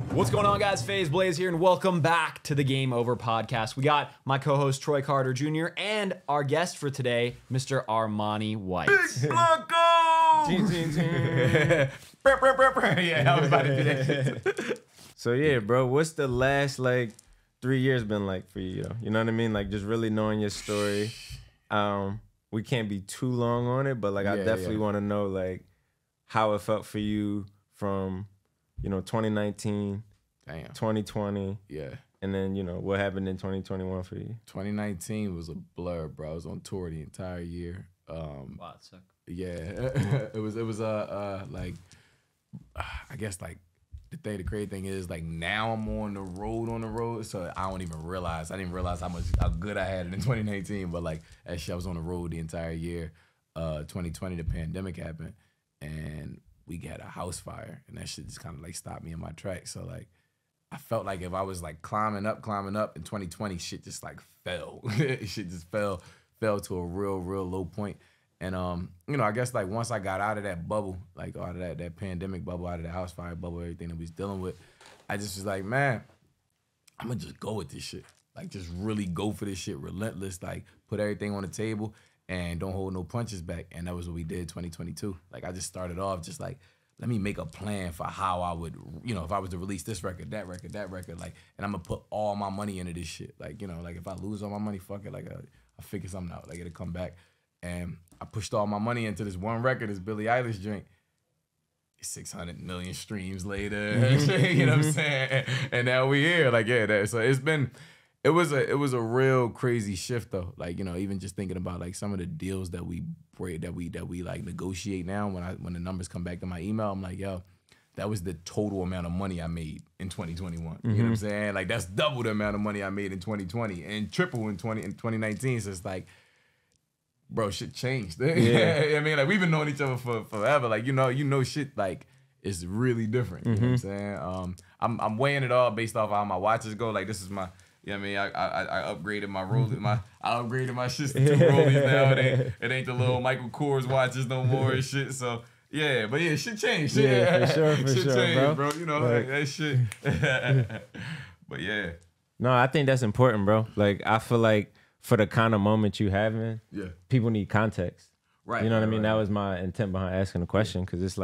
What's going on, guys? FaZe Blaze here, and welcome back to the Game Over podcast. We got my co-host Troy Carter Jr. and our guest for today, Mr. Armani White. Big Blanco! Yeah, I was about to do that shit. So yeah, bro, what's the last 3 years been like for you? You know what I mean? Like just really knowing your story. We can't be too long on it, but I definitely want to know how it felt for you from 2019, 2020, and then what happened in 2021 for you. 2019 was a blur, bro. I was on tour the entire year. Wow, that sucked. Yeah, it was I guess the crazy thing is now I'm on the road, so I don't even realize. I didn't realize how good I had it in 2019, but actually I was on the road the entire year. 2020, the pandemic happened, and we had a house fire, and that shit just kind of stopped me in my tracks. So I felt like if I was climbing up in 2020, shit just fell. Shit just fell to a real low point. And I guess once I got out of that bubble, out of that pandemic bubble, out of the house fire bubble, everything that we was dealing with, I just was like, man, I'm gonna just go with this shit. Just really go for this shit, relentless, put everything on the table and don't hold no punches back. And that was what we did 2022. I just started off just let me make a plan for how I would, if I was to release this record, that record, and I'm gonna put all my money into this shit. If I lose all my money, fuck it, I'll figure something out, it'll come back. And I pushed all my money into this one record, this Billie Ellish joint. 600 million streams later, you know what I'm saying? And now we here, so it was a real crazy shift though. Even just thinking about some of the deals that we negotiate now. When the numbers come back to my email, I'm like, yo, that was the total amount of money I made in 2021. Mm-hmm. You know what I'm saying? That's double the amount of money I made in 2020 and triple in 2019. So it's bro, shit changed. Yeah. I mean, we've been knowing each other for forever. Shit is really different. You know what I'm saying? I'm weighing it all based off how my watches go. This is my. I upgraded my rollers. I upgraded my shit to 2 rollies now. It ain't the little Michael Kors watches no more and shit. So yeah, but shit changed. Yeah, for sure, shit changed, bro. Right. That shit. But yeah. No, I think that's important, bro. I feel for the kind of moment you having, people need context. Right. You know what I mean? That was my intent behind asking the question, because it's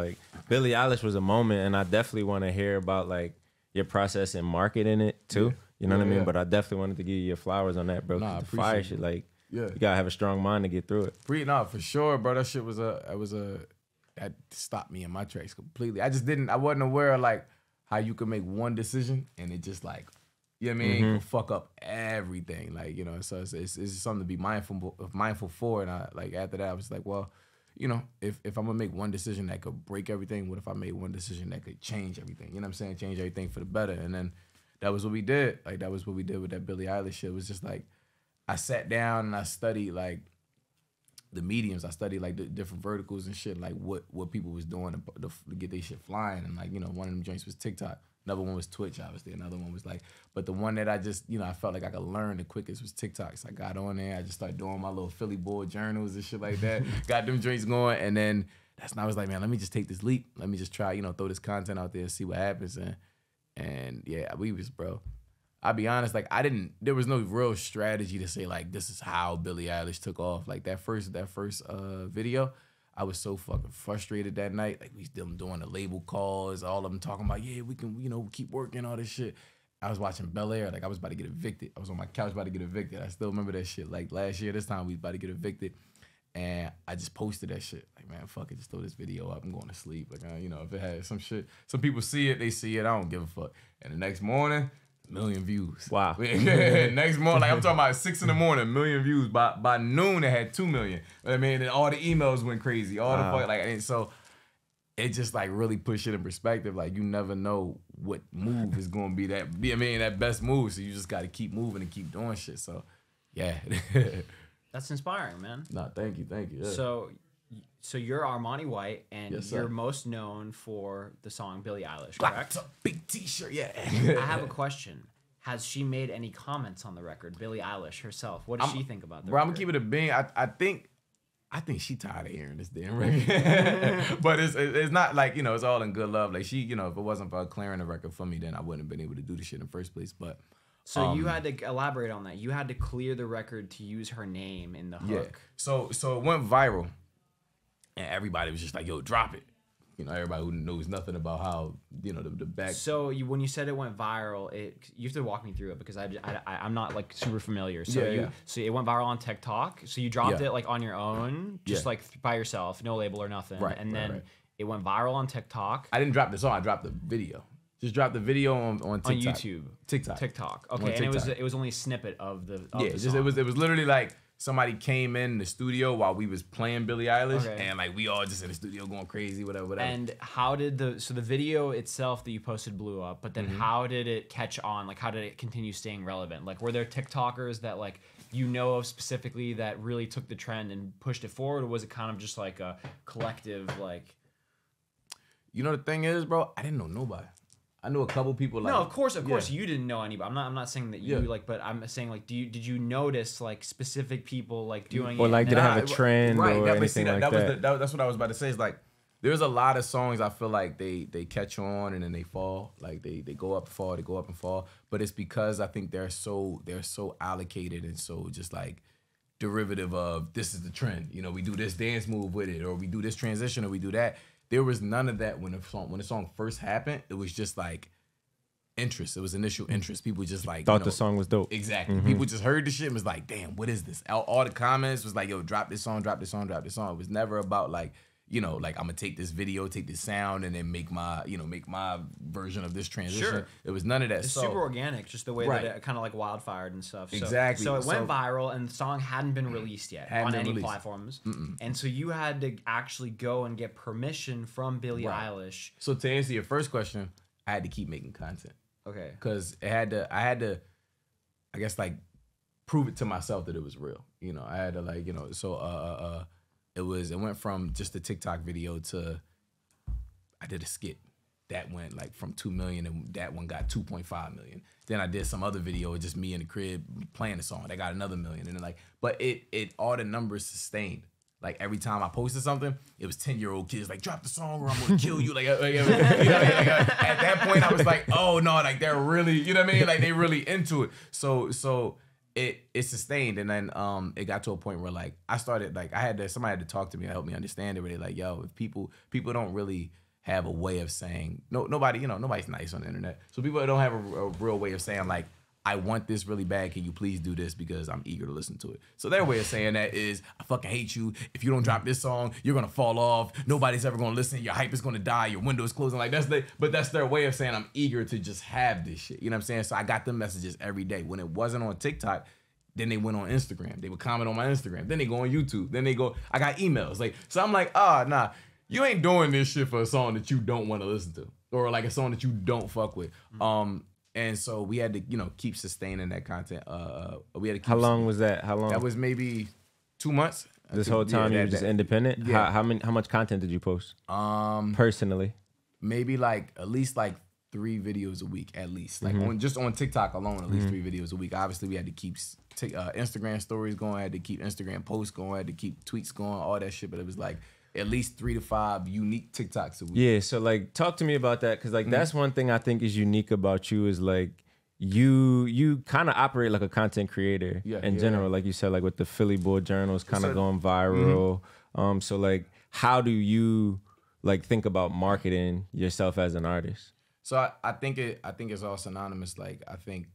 Billie Ellish was a moment, and I definitely want to hear about your process in marketing it too. Yeah. You know what I mean? But I definitely wanted to give you your flowers on that, bro. Nah, the fire shit, you gotta have a strong mind to get through it. For sure, bro. That shit that stopped me in my tracks completely. I wasn't aware of how you could make one decision and it just you know what I mean, fuck up everything. So it's something to be mindful for. And after that, I was well, if I'm gonna make one decision that could break everything, what if I made one decision that could change everything? You know what I'm saying? Change everything for the better. And then that was what we did. That was what we did with that Billie Eilish shit. It was just I sat down and I studied the mediums. I studied the different verticals and shit, what people was doing to get their shit flying. And one of them joints was TikTok. Another one was Twitch, obviously. Another one was but the one that I just, I felt like I could learn the quickest was TikTok. So I got on there. I just started doing my little Philly boy journals and shit like that. Got them drinks going. And then that's when I was like, man, let me just take this leap. Let me just try, throw this content out there and see what happens. And yeah, we was, bro. I'll be honest, there was no real strategy to say this is how Billie Eilish took off. That first video, I was so fucking frustrated that night. We still doing the label calls, all of them talking about, yeah, we can, keep working, all this shit. I was watching Bel Air, I was about to get evicted. I was on my couch about to get evicted. I still remember that shit. Last year, this time we was about to get evicted. And I just posted that shit. Man, fuck it, just throw this video up. I'm going to sleep. If it had some shit, some people see it, they see it. I don't give a fuck. And the next morning, 1 million views. Wow. Next morning, I'm talking about 6 in the morning, 1 million views. By noon, it had 2 million. I mean, and all the emails went crazy. All the fuck, and so it just really puts it in perspective. You never know what move is going to be that best move. So you just got to keep moving and keep doing shit. So yeah. That's inspiring, man. No, thank you. Yeah. So you're Armani White, and yes, you're most known for the song Billie Eilish, correct? Big t-shirt, yeah. I have a question. Has she made any comments on the record, Billie Eilish herself? What does she think about the record? Bro, I'm going to keep it a bean. I think I think she tired of hearing this damn record. But it's not like, you know, it's all in good love. Like she, you know, if it wasn't for clearing the record for me, then I wouldn't have been able to do the shit in the first place. But so you had to elaborate on that. You had to clear the record to use her name in the hook. Yeah. So it went viral, and everybody was just like, "Yo, drop it." You know, everybody who knows nothing about how, you know, the back. So when you said it went viral, you have to walk me through it because I'm not like super familiar. So so it went viral on TikTok. So you dropped it like on your own, just like by yourself, no label or nothing. Right. And then it went viral on TikTok. I didn't drop the song. I dropped the video. Just dropped the video on TikTok. On YouTube. TikTok. Okay, and it was only a snippet of the song. It was literally like somebody came in the studio while we was playing Billie Eilish, and like we all just in the studio going crazy, whatever. And how did the video itself that you posted blew up, but then how did it catch on? Like how did it continue staying relevant? Like were there TikTokers that like you know of specifically that really took the trend and pushed it forward, or was it kind of just like a collective like? You know the thing is, bro, I didn't know nobody. I knew a couple people like. No, of course, you didn't know anybody. I'm not saying that you like, but I'm saying like, did you notice like specific people like doing or it? like did it have a trend or anything like that? That's what I was about to say. Is like there's a lot of songs I feel like they catch on and then they fall. Like they go up and fall, they go up and fall. But it's because I think they're so allocated and so just like derivative of this is the trend. You know, we do this dance move with it, or we do this transition, or we do that. There was none of that when the song first happened. It was just like interest. It was initial interest. People just like thought the song was dope. Exactly. People just heard the shit and was like, "Damn, what is this?" All the comments was like, "Yo, drop this song, drop this song, drop this song." It was never about like, you know, like I'm gonna take this video, take this sound, and then make my version of this transition. Sure. It was none of that. It's super organic, just the way that it kind of like wildfired and stuff. So, exactly. So it went viral, and the song hadn't been released yet on any platforms. Mm-mm. And so you had to actually go and get permission from Billie Eilish. So to answer your first question, I had to keep making content. Okay. Because I had to, I guess like prove it to myself that it was real. You know, I had to like, you know, so it went from just a TikTok video to I did a skit that went like from 2 million and that one got 2.5 million. Then I did some other video, just me in the crib playing the song. That got another million. And then like, but it all the numbers sustained. Like every time I posted something, it was 10-year-old kids like, drop the song or I'm gonna kill you. Like, at that point I was like, oh no, like they're really, you know what I mean? Like they really into it. So it sustained, and then it got to a point where like I started like somebody had to talk to me, help me understand it. Where they're like, yo, if people don't really have a way of saying nobody's nice on the internet, so people don't have a real way of saying like, I want this really bad. Can you please do this because I'm eager to listen to it? So their way of saying that is, I fucking hate you. If you don't drop this song, you're gonna fall off. Nobody's ever gonna listen. Your hype is gonna die. Your window is closing. Like that's their way of saying I'm eager to just have this shit. You know what I'm saying? So I got them messages every day. When it wasn't on TikTok, then they went on Instagram. They would comment on my Instagram. Then they go on YouTube. Then they go. I got emails. Like so, I'm like, nah, you ain't doing this shit for a song that you don't want to listen to, or like a song that you don't fuck with. And so we had to, keep sustaining that content. We had to keep. How long was that? How long? That was maybe 2 months. This whole time you were just independent? Yeah. How much content did you post? Personally? Maybe like at least like 3 videos a week at least. Like just on TikTok alone, at least 3 videos a week. Obviously we had to keep Instagram stories going, had to keep Instagram posts going, had to keep tweets going, all that shit. But it was like at least 3 to 5 unique TikToks a week. Yeah, so like talk to me about that, because like that's one thing I think is unique about you is like you kind of operate like a content creator in general. Like you said, like with the Philly Boy Journals kind of going viral. So like how do you like think about marketing yourself as an artist? So I think it's all synonymous. Like I think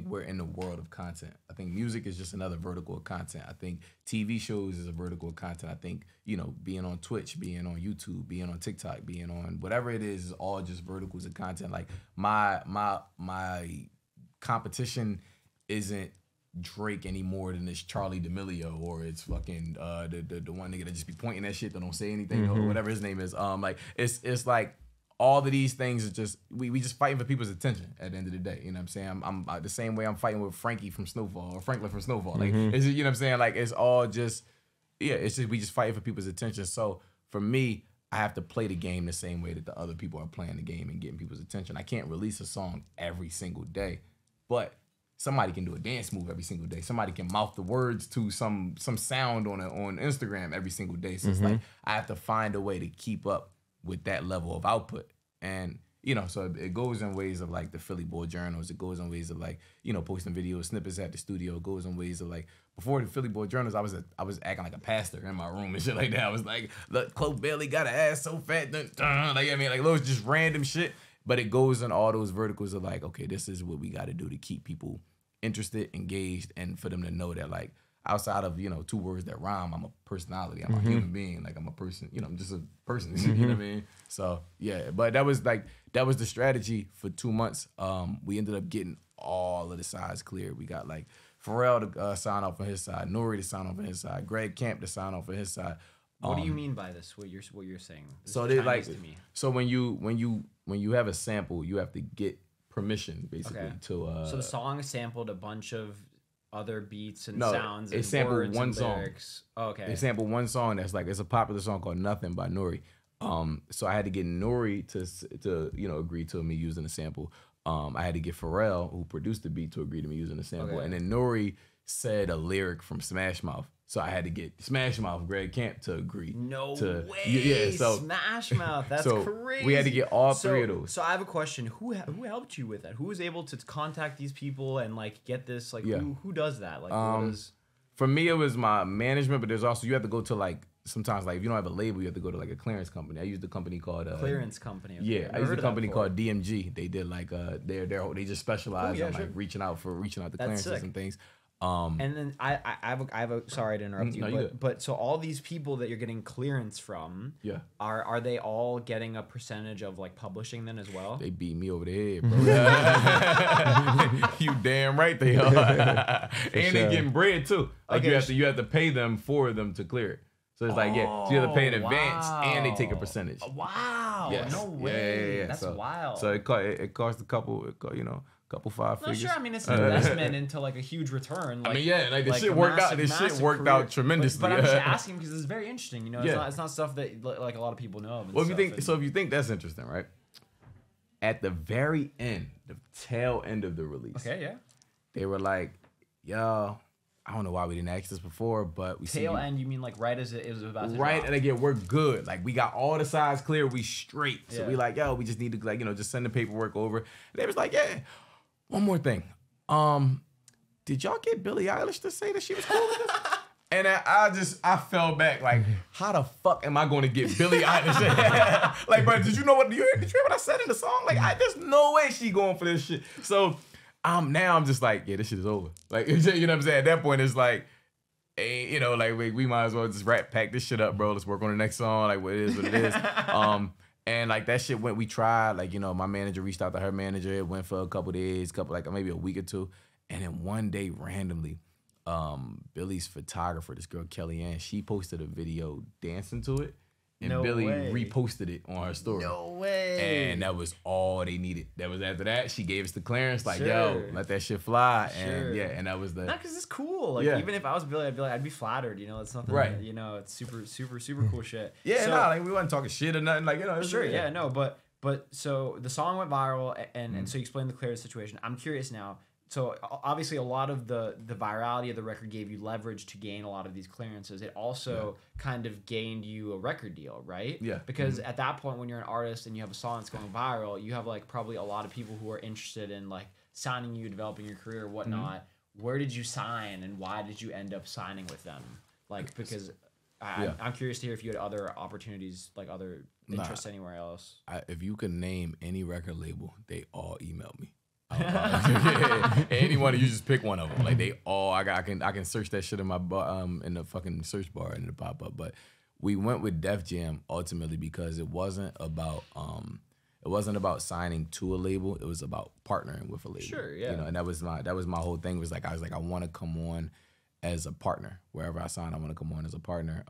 we're in the world of content. I think music is just another vertical of content. I think TV shows is a vertical of content. I think, being on Twitch, being on YouTube, being on TikTok, being on whatever it is all just verticals of content. Like my competition isn't Drake any more than it's Charlie D'Amelio or it's fucking the one nigga that just be pointing that shit that don't say anything or whatever his name is. Like it's like all of these things are just we just fighting for people's attention at the end of the day. You know what I'm saying? I'm the same way I'm fighting with Frankie from Snowfall or Franklin from Snowfall. Like it's, you know what I'm saying? Like it's all just it's just we just fighting for people's attention. So for me, I have to play the game the same way that the other people are playing the game and getting people's attention. I can't release a song every single day, but somebody can do a dance move every single day. Somebody can mouth the words to some sound on Instagram every single day. So it's like I have to find a way to keep up with that level of output. And you know, so it goes in ways of like the Philly Boy Journals. It goes in ways of like, you know, posting video snippets at the studio. It goes in ways of like, before the Philly Boy Journals, I was acting like a pastor in my room and shit like that. I was like, look, Chloe Bailey got an ass so fat, like I mean, like those just random shit. But it goes in all those verticals of like, okay, this is what we got to do to keep people interested, engaged, and for them to know that like outside of, you know, 2 words that rhyme, I'm a personality. I'm a human being. Like I'm a person, you know, I'm just a person. You know what I mean? So yeah, but that was the strategy for 2 months. We ended up getting all of the sides cleared. We got like Pharrell to sign off on his side, Nori to sign off on his side, Greg Camp to sign off on his side. What do you mean by this? What you're saying? This so they like to me. So when you have a sample, you have to get permission basically to. So the song sampled a bunch of other beats and sounds. It sampled words one and song. Lyrics. Oh, okay. It sampled one song that's like, it's a popular song called "Nothing" by Nori. So I had to get Nori to you know, agree to me using the sample. I had to get Pharrell, who produced the beat, to agree to me using the sample. Okay. And then Nori said a lyric from Smash Mouth. So I had to get Smash Mouth, Greg Camp, to agree. No way. Yeah, so Smash Mouth. That's so crazy. We had to get all 3 of those. So I have a question. Who helped you with that? Who was able to contact these people and like get this? Like who does that? Like for me, it was my management, but there's also, you have to go to like, sometimes like if you don't have a label, you have to go to like a clearance company. I used a company called clearance company. Okay. Yeah, I used a company called DMG. They did like they just specialize on like reaching out to clearances and things. And then I have a sorry to interrupt you, but so all these people that you're getting clearance from, are they all getting a percentage of like publishing then as well? They beat me over the head, bro. You damn right they are. And they getting bread too. Like you have to pay them for them to clear it. So it's like, so you have to pay in advance and they take a percentage. Wow. Yes. No way. Yeah. That's wild. So it cost a couple, you know, couple 5 figures. Sure. I mean, it's an investment into like a huge return. Like, I mean, like the shit worked out. This shit worked out tremendously. But I'm just asking because it's very interesting. You know, it's not stuff that like a lot of people know. Well, if you think that's interesting, right? At the very end, the tail end of the release. Okay, yeah. They were like, yo, I don't know why we didn't ask this before, but we tail end. You mean like right as it was about to right, drop. and again, we're good. Like we got all the sides clear. We straight. So we like, yo, we just need to like, you know, just send the paperwork over. And they was like, yeah. One more thing. Did y'all get Billie Eilish to say that she was cool with this? And I fell back like, how the fuck am I going to get Billie Eilish? Like, bro, did you hear what I said in the song? Like, there's no way she going for this shit. So now I'm just like, yeah, this shit is over. Like, you know what I'm saying? At that point, it's like, hey, you know, like we might as well just pack this shit up, bro. Let's work on the next song. Like, what it is, what it is. And like that shit we tried, like, you know, my manager reached out to her manager. It went for a couple days, like maybe a week or two. And then one day randomly, Billie's photographer, this girl Kellyanne, she posted a video dancing to it. And Billie reposted it on her story. No way. And that was all they needed. That was after that, she gave us the clearance, like, yo, let that shit fly. And and that was the. Not because it's cool. Like, even if I was Billie, I'd be flattered. You know, it's nothing. Right. That, you know, it's super, super, super cool shit. Yeah, like we wasn't talking shit or nothing. Like, you know. But so the song went viral, and so you explained the clearance situation. I'm curious now. So obviously a lot of the virality of the record gave you leverage to gain a lot of these clearances. It also kind of gained you a record deal, right? Yeah. Because at that point when you're an artist and you have a song that's going viral, you have like probably a lot of people who are interested in like signing you, developing your career, whatnot. Where did you sign and why did you end up signing with them? Like, because I'm curious to hear if you had other opportunities, like other interests anywhere else. If you could name any record label, they all emailed me. Anyone, you just pick one of them. Like they all, I can search that shit in my in the fucking search bar and the pop up. But we went with Def Jam ultimately because it wasn't about signing to a label. It was about partnering with a label. Sure, yeah. You know, and that was my whole thing. Was like I want to come on as a partner wherever I sign. I want to come on as a partner.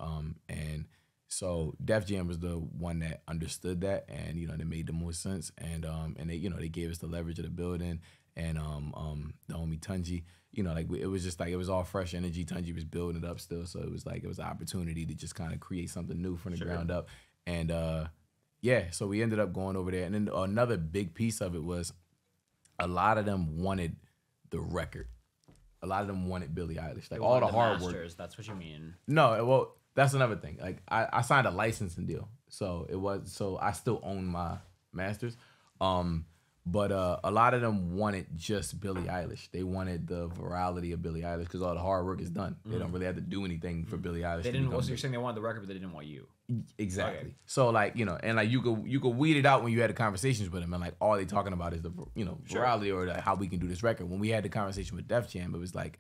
And so Def Jam was the one that understood that, and you know, they made the most sense, and they, you know, they gave us the leverage of the building, and the homie Tunji, you know, like it was just like it was all fresh energy. Tunji was building it up still, so it was like it was an opportunity to just kind of create something new from the ground up, and so we ended up going over there, and then another big piece of it was a lot of them wanted the record. A lot of them wanted Billie Eilish. Like They all wanted the hard masters, work. That's what you mean. No, well, that's another thing. Like I signed a licensing deal, so I still own my masters. But a lot of them wanted just Billie Eilish. They wanted the virality of Billie Eilish because all the hard work is done. They don't really have to do anything for Billie Eilish. They didn't. Also, you're saying they wanted the record, but they didn't want you. Exactly. Okay. So like, you know, and like you could weed it out when you had the conversations with them, and like all they talking about is the, you know, virality or like how we can do this record. When we had the conversation with Def Jam, it was like,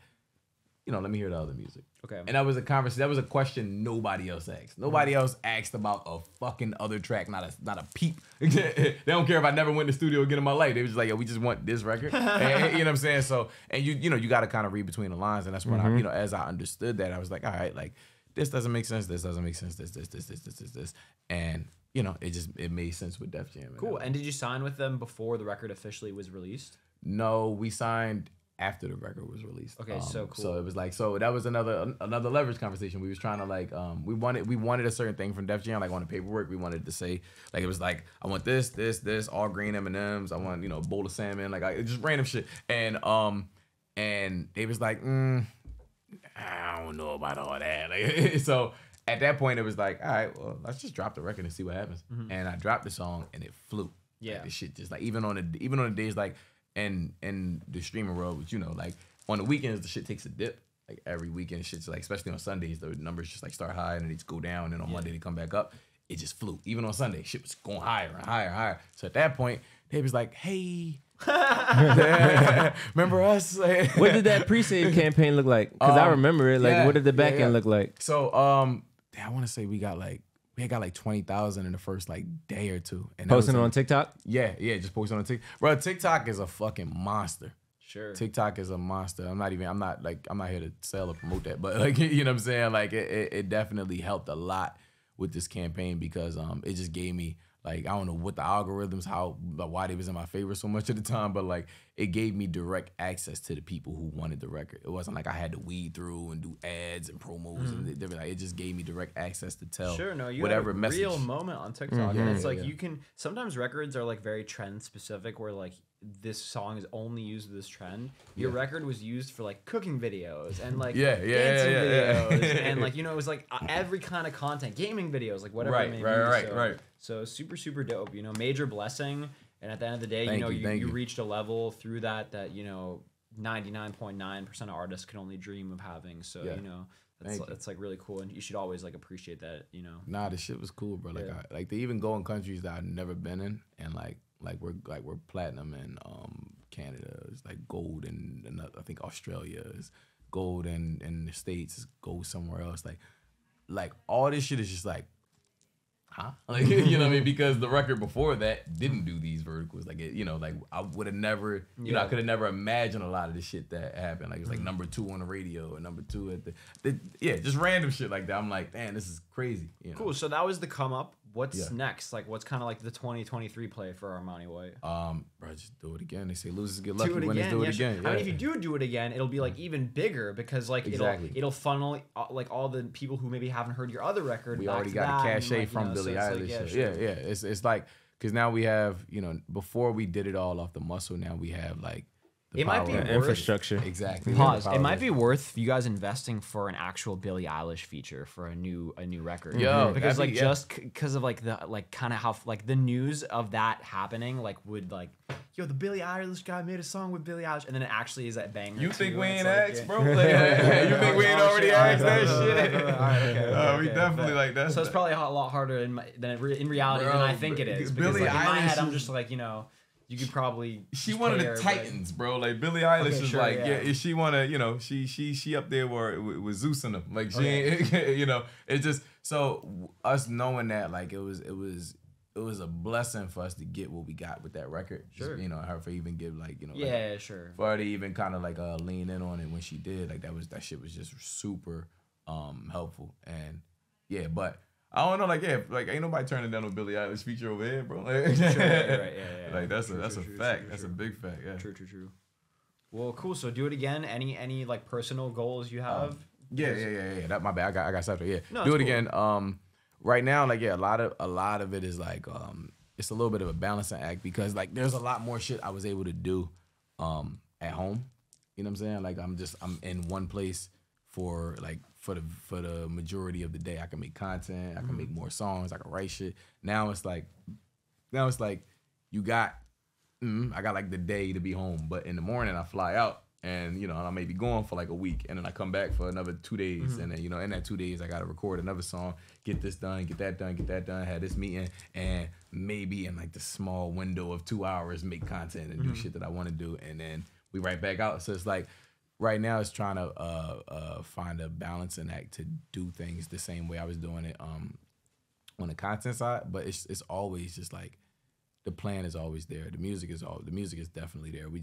you know, let me hear the other music. Okay. And that was a conversation. That was a question nobody else asked. Nobody else asked about a fucking other track. Not a peep. They don't care if I never went to the studio again in my life. They was just like, yo, we just want this record. And, you know what I'm saying? So, and you know, you got to kind of read between the lines. And that's when I, you know, as I understood that, I was like, all right, like this doesn't make sense. This doesn't make sense. This. And you know, it made sense with Def Jam. Cool. And did you sign with them before the record officially was released? No, we signed after the record was released. Okay, so cool. So it was like, so that was another leverage conversation. We was trying to like, we wanted a certain thing from Def Jam, like on the paperwork. We wanted to say, like, it was like, I want this, all green M&Ms. I want, you know, a bowl of salmon, like just random shit. And they was like, I don't know about all that. Like, so at that point, it was like, all right, well, let's just drop the record and see what happens. And I dropped the song and it flew. Yeah. Like, the shit just like, even on the days like, and the streaming world, which, you know, like on the weekends the shit takes a dip. Like every weekend shit's like, especially on Sundays, the numbers just like start high and then they just go down, and then on Monday they come back up. It just flew. Even on Sunday, shit was going higher and higher and higher. So at that point, they was like, hey, remember us? What did that pre-save campaign look like? Because I remember it. Like, yeah, what did the back end look like? So I want to say we got like 20,000 in the first like day or two. And Posting on TikTok? Yeah, just posting on TikTok. Bro, TikTok is a fucking monster. Sure. TikTok is a monster. I'm not here to sell or promote that, but like, you know what I'm saying? Like it definitely helped a lot with this campaign because it just gave me, like, I don't know what the algorithms, why they was in my favor so much at the time, but like it gave me direct access to the people who wanted the record. It wasn't like I had to weed through and do ads and promos and different. Like, it just gave me direct access to tell whatever had a message. real moment on TikTok, and it's like you can sometimes records are like very trend specific, where like this song is only used with this trend. Your record was used for like cooking videos and like dancing videos and like, you know, it was like every kind of content, gaming videos, like whatever. Right. So super dope. You know, major blessing. And at the end of the day, you reached a level through that, you know, 99.9% of artists can only dream of having. So, you know, that's like really cool. And you should always like appreciate that, you know. Nah, the shit was cool, bro. Like, like they even go in countries that I've never been in, and like we're platinum in Canada. It's like gold in I think Australia is gold, and in the States is gold somewhere else. Like all this shit is just like, huh? Like, you know what I mean? Because the record before that didn't do these verticals. Like, you know, like I would have never, you know, I could have never imagined a lot of the shit that happened. Like, it was like number 2 on the radio and number 2 at the just random shit like that. I'm like, man, this is crazy. You know? Cool. So that was the come up. What's next? Like, what's kind of like the 2023 play for Armani White? Bro, just do it again. They say losers get lucky, winners do it again. I mean, if you do it again, it'll be like even bigger because like it'll funnel like all the people who maybe haven't heard your other record. We already got a cachet from Billie Eilish. It's like, because now we have, you know, before we did it all off the muscle. Now we have like it might be infrastructure. Exactly. Pause. It might be worth you guys investing for an actual Billie Eilish feature for a new record. Because like just because of like the like kind of how like the news of that happening like would like, yo, the Billie Eilish guy made a song with Billie Eilish, and then it actually is that banger. You think too, we ain't like, asked, bro? You think we ain't already asked that shit? We definitely like that. So it's probably a lot harder in reality than I think it is. Because like, in my head, I'm just like, you know. You could probably. She one of the titans, bro. Like Billie Eilish is like, she wanna, you know, she up there with Zeus in them. Like she, ain't, you know, it's just so us knowing that, like it was a blessing for us to get what we got with that record. Sure. Just, you know, her for even give like, you know, for her to even kind of like lean in on it when she did, like that shit was just super helpful. And but I don't know, like ain't nobody turning down no Billie Eilish feature over here, bro. Like, like that's a fact. That's a big fact. Yeah. True. Well, cool. So do it again. Any like personal goals you have? Yeah. That my bad. I got stuff. Yeah. No, do it cool. again. Right now, like a lot of it is like it's a little bit of a balancing act because like there's a lot more shit I was able to do at home You know what I'm saying? Like I'm in one place for the majority of the day. I can make content, I can make more songs, I can write shit. Now it's like you got I got like the day to be home, but in the morning I fly out and and I may be gone for like a week and then I come back for another 2 days and then in that 2 days I gotta record another song, get this done, get that done, have this meeting, and maybe in like the small window of 2 hours make content and do shit that I want to do, and then we right back out. So it's like right now it's trying to find a balancing act to do things the same way I was doing it on the content side, but it's always just like the plan is always there. The music is definitely there. We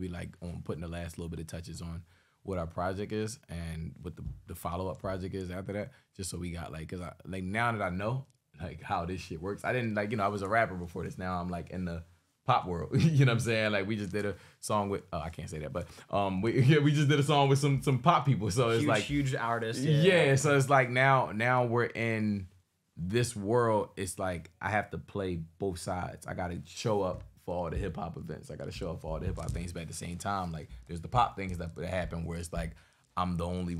like on putting the last little bit of touches on what our project is and what the follow-up project is after that, just so we got like, cause now that I know like how this shit works, I didn't I was a rapper before this. Now I'm like in the pop world. You know what I'm saying? Like we just did a song with I can't say that, but we just did a song with some pop people. So it's like huge artists. Yeah. So it's like now we're in this world. It's like I have to play both sides. I gotta show up for all the hip hop events. I gotta show up for all the hip hop things, but at the same time, like there's the pop things that happen where it's like I'm the only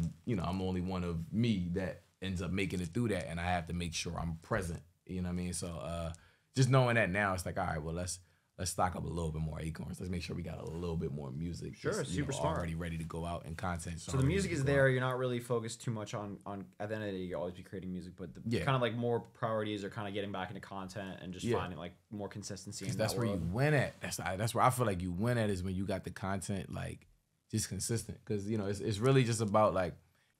one of me that ends up making it through that, and I have to make sure I'm present. You know what I mean? So just knowing that now, it's like, all right, well let's stock up a little bit more acorns. Let's make sure we got a little bit more music. Sure, super smart. Already ready to go out and content. So the music is there. You're not really focused too much on at the end of the day, you always be creating music, but the kind of like more priorities are kind of getting back into content and just finding like more consistency in that where you win at. That's where I feel like you win at, is when you got the content like just consistent. Because it's really just about like,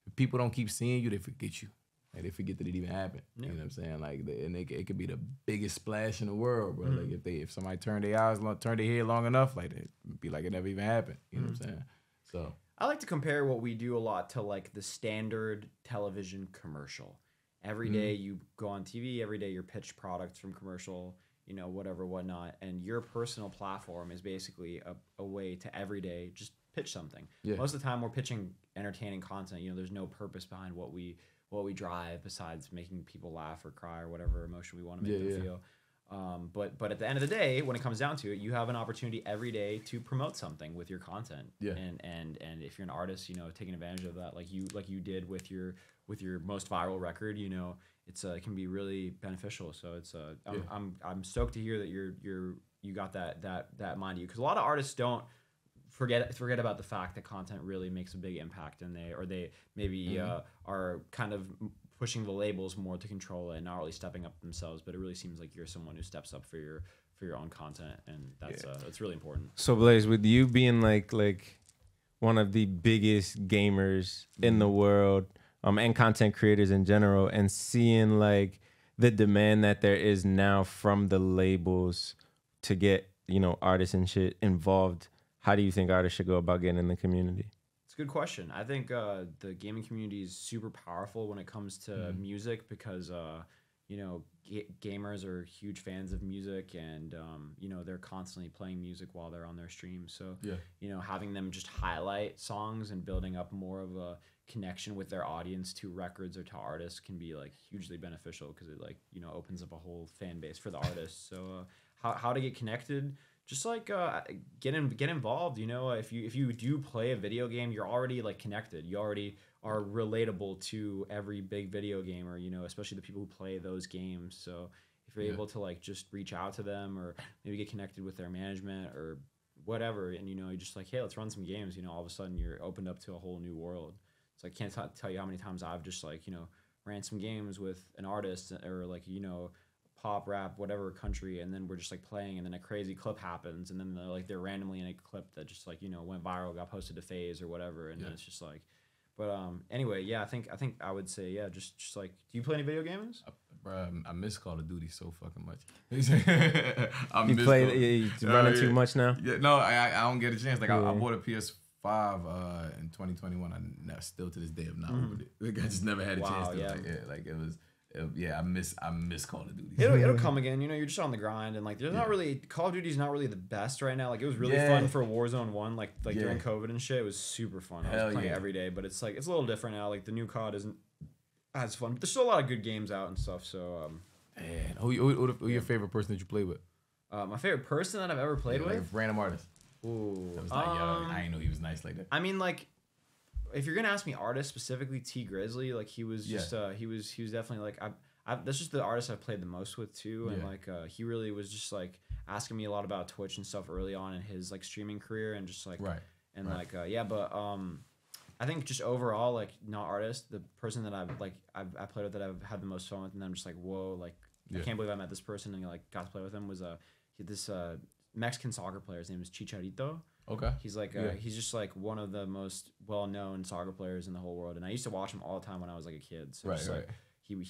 if people don't keep seeing you, they forget you. Like they forget that it even happened. Yeah. You know what I'm saying? Like, and it could be the biggest splash in the world, bro. Like if somebody turned their head long enough, like it'd be like it never even happened. You know what I'm saying? So I like to compare what we do a lot to like the standard television commercial. Every day you go on TV, every day you're pitched products from commercial, whatnot. And your personal platform is basically a way to every day just pitch something. Yeah. Most of the time we're pitching entertaining content. There's no purpose behind what we drive besides making people laugh or cry or whatever emotion we want to make them feel. But at the end of the day, when it comes down to it, you have an opportunity every day to promote something with your content. Yeah. And if you're an artist, taking advantage of that, like you did with your most viral record, it can be really beneficial. So I'm stoked to hear that you got that mind to you, because a lot of artists don't forget about the fact that content really makes a big impact, and they maybe are kind of pushing the labels more to control it and not really stepping up themselves. But it really seems like you're someone who steps up for your own content, and that's really important. So Blaze, with you being like one of the biggest gamers in the world, and content creators in general, and seeing like the demand that there is now from the labels to get artists and shit involved, how do you think artists should go about getting in the community? It's a good question. I think the gaming community is super powerful when it comes to music, because gamers are huge fans of music, and they're constantly playing music while they're on their streams. So having them just highlight songs and building up more of a connection with their audience to records or to artists can be like hugely beneficial, because it opens up a whole fan base for the artists. So how to get connected? Just like get involved. If you do play a video game, you're already like connected. You already are relatable to every big video gamer, especially the people who play those games. So if you're able to like just reach out to them, or maybe get connected with their management or whatever, and you're just like, hey, let's run some games. All of a sudden you're opened up to a whole new world. So I can't tell you how many times I've just like ran some games with an artist, or like pop, rap, whatever country, and then we're just like playing, and then a crazy clip happens, and then they're randomly in a clip that just like went viral, got posted to FaZe or whatever, and then it's just like, but anyway, I think I would say just like, do you play any video games? Bro, I miss Call of Duty so fucking much. You running too much now? Yeah, no, I don't get a chance. Like I bought a PS5 in 2021. I still to this day have not opened it. Like I just never had a chance to. I miss Call of Duty. It'll come again. You're just on the grind, and like there's not really, Call of Duty's not really the best right now. Like it was really fun for Warzone 1, like during COVID and shit. It was super fun. I was playing every day, but it's like it's a little different now. Like the new COD isn't as fun, but there's still a lot of good games out and stuff. So who your favorite person that you play with? My favorite person that I've ever played with? Like random artist. Ooh. That was like, yo, I didn't know he was nice like that. I mean, like, if you're gonna ask me artists specifically, T Grizzly, like he was just he was definitely like that's just the artist I've played the most with too, and like he really was just like asking me a lot about Twitch and stuff early on in his like streaming career, and just like like but I think just overall, like, not artist, the person that I've played with that I've had the most fun with, and I'm just like, whoa, like I can't believe I met this person and like got to play with him, was this Mexican soccer player. His name is Chicharito. Okay. He's like he's just like one of the most well-known soccer players in the whole world, and I used to watch him all the time when I was like a kid. So like he